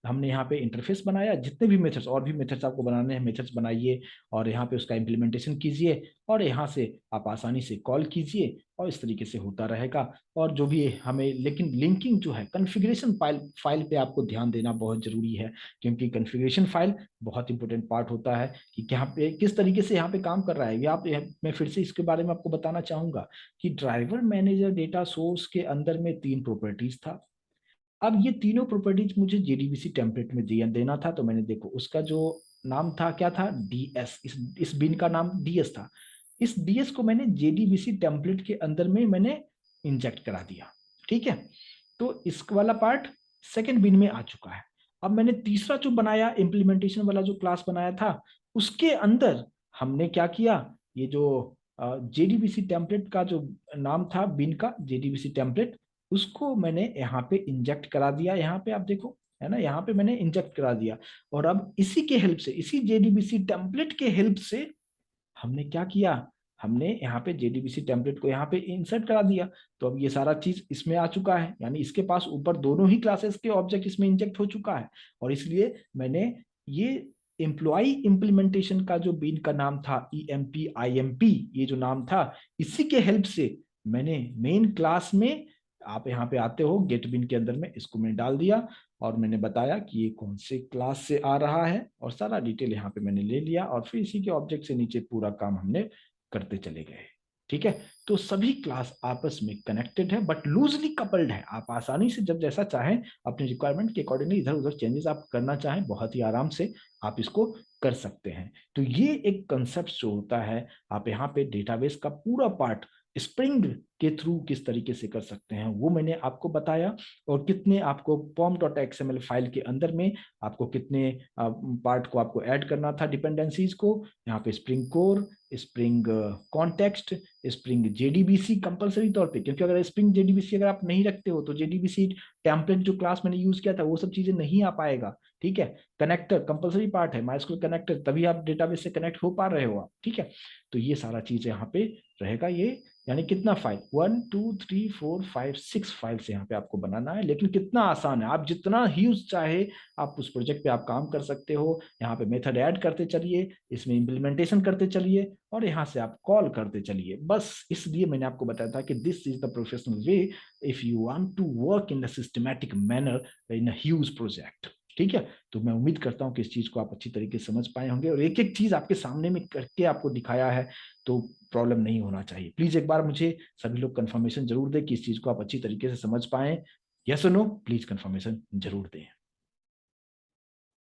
Speaker 1: हमने यहाँ पे इंटरफेस बनाया, जितने भी मेथड्स और भी मेथड्स आपको बनाने हैं मेथड्स बनाइए, और यहाँ पे उसका इम्प्लीमेंटेशन कीजिए, और यहाँ से आप आसानी से कॉल कीजिए, और इस तरीके से होता रहेगा। और जो भी हमें, लेकिन लिंकिंग जो है कॉन्फ़िगरेशन फाइल पे आपको ध्यान देना बहुत जरूरी है, क्योंकि कॉन्फ़िगरेशन फाइल बहुत इंपॉर्टेंट पार्ट होता है कि यहाँ पे किस तरीके से यहाँ पे काम कर रहा है। मैं फिर से इसके बारे में आपको बताना चाहूंगा कि ड्राइवर मैनेजर डेटा सोर्स के अंदर में 3 प्रॉपर्टीज था। अब ये तीनों प्रॉपर्टीज मुझे जेडीबीसी टेम्पलेट में देना था, तो मैंने देखो उसका जो नाम था क्या था, डीएस, इस बिन का नाम डीएस था। इस डीएस को मैंने जेडीबीसी टेम्पलेट के अंदर में मैंने इंजेक्ट करा दिया, ठीक है। तो इस वाला पार्ट सेकंड बिन में आ चुका है। अब मैंने तीसरा जो बनाया, इम्प्लीमेंटेशन वाला जो क्लास बनाया था, उसके अंदर हमने क्या किया, ये जो जेडीबीसी टेम्पलेट का जो नाम था बिन का, जेडीबीसी टेम्पलेट, उसको मैंने यहाँ पे इंजेक्ट करा दिया। यहाँ पे आप देखो, है ना, यहाँ पे मैंने इंजेक्ट करा दिया। और अब इसी के हेल्प से, इसी जेडीबीसी टेम्पलेट के हेल्प से हमने क्या किया, हमने यहाँ पे जेडीबीसी टेम्पलेट को यहाँ पे इंसर्ट करा दिया। तो अब ये सारा चीज इसमें आ चुका है, यानी इसके पास ऊपर दोनों ही क्लासेस के ऑब्जेक्ट इसमें इंजेक्ट हो चुका है। और इसलिए मैंने ये एम्प्लॉय इम्प्लीमेंटेशन का जो बीन का नाम था, EMP IMP, ये जो नाम था, इसी के हेल्प से मैंने मेन क्लास में, आप यहाँ पे आते हो गेट बिन के अंदर में, इसको मैंने डाल दिया और मैंने बताया कि ये कौन से क्लास से आ रहा है, और सारा डिटेल यहाँ पे मैंने ले लिया, और फिर इसी के ऑब्जेक्ट से नीचे पूरा काम हमने करते चले गए। ठीक है। तो सभी क्लास आपस में कनेक्टेड है बट लूजली कपल्ड है। आप आसानी से जब जैसा चाहें अपने रिक्वायरमेंट के अकॉर्डिंगली इधर उधर चेंजेस आप करना चाहें, बहुत ही आराम से आप इसको कर सकते हैं। तो ये एक कंसेप्ट जो होता है, आप यहाँ पे डेटाबेस का पूरा पार्ट स्प्रिंग के थ्रू किस तरीके से कर सकते हैं वो मैंने आपको बताया। और कितने आपको pom.xml फाइल के अंदर में आपको कितने पार्ट को आपको ऐड करना था, डिपेंडेंसीज को, यहाँ पे spring core, spring context, spring JDBC compulsory तौर पे, क्योंकि अगर स्प्रिंग जेडीबीसी अगर आप नहीं रखते हो तो जेडीबीसी टेम्पलेट जो क्लास मैंने यूज किया था वो सब चीजें नहीं आ पाएगा। ठीक है। कनेक्टर कंपलसरी पार्ट है, माइस्क्यूल कनेक्टर, तभी आप डेटाबेस से कनेक्ट हो पा रहे हो आप। ठीक है। तो ये सारा चीज यहाँ पे रहेगा। ये यानी कितना फाइल, 1 2 3 4 5 6 फाइल से यहाँ पे आपको बनाना है, लेकिन कितना आसान है, आप जितना ह्यूज चाहे आप उस प्रोजेक्ट पे आप काम कर सकते हो। यहाँ पे मेथड ऐड करते चलिए, इसमें इम्प्लीमेंटेशन करते चलिए, और यहाँ से आप कॉल करते चलिए। बस इसलिए मैंने आपको बताया था कि this is the professional way if you want to work in a systematic manner in a huge project. ठीक है। तो मैं उम्मीद करता हूँ कि इस चीज को आप अच्छी तरीके से समझ पाए होंगे, और एक एक चीज आपके सामने में करके आपको दिखाया है, तो प्रॉब्लम नहीं होना चाहिए। प्लीज एक बार मुझे सभी लोग कंफर्मेशन जरूर दें कि इस चीज को आप अच्छी तरीके से समझ पाए। यस और नो, प्लीज कंफर्मेशन जरूर दें।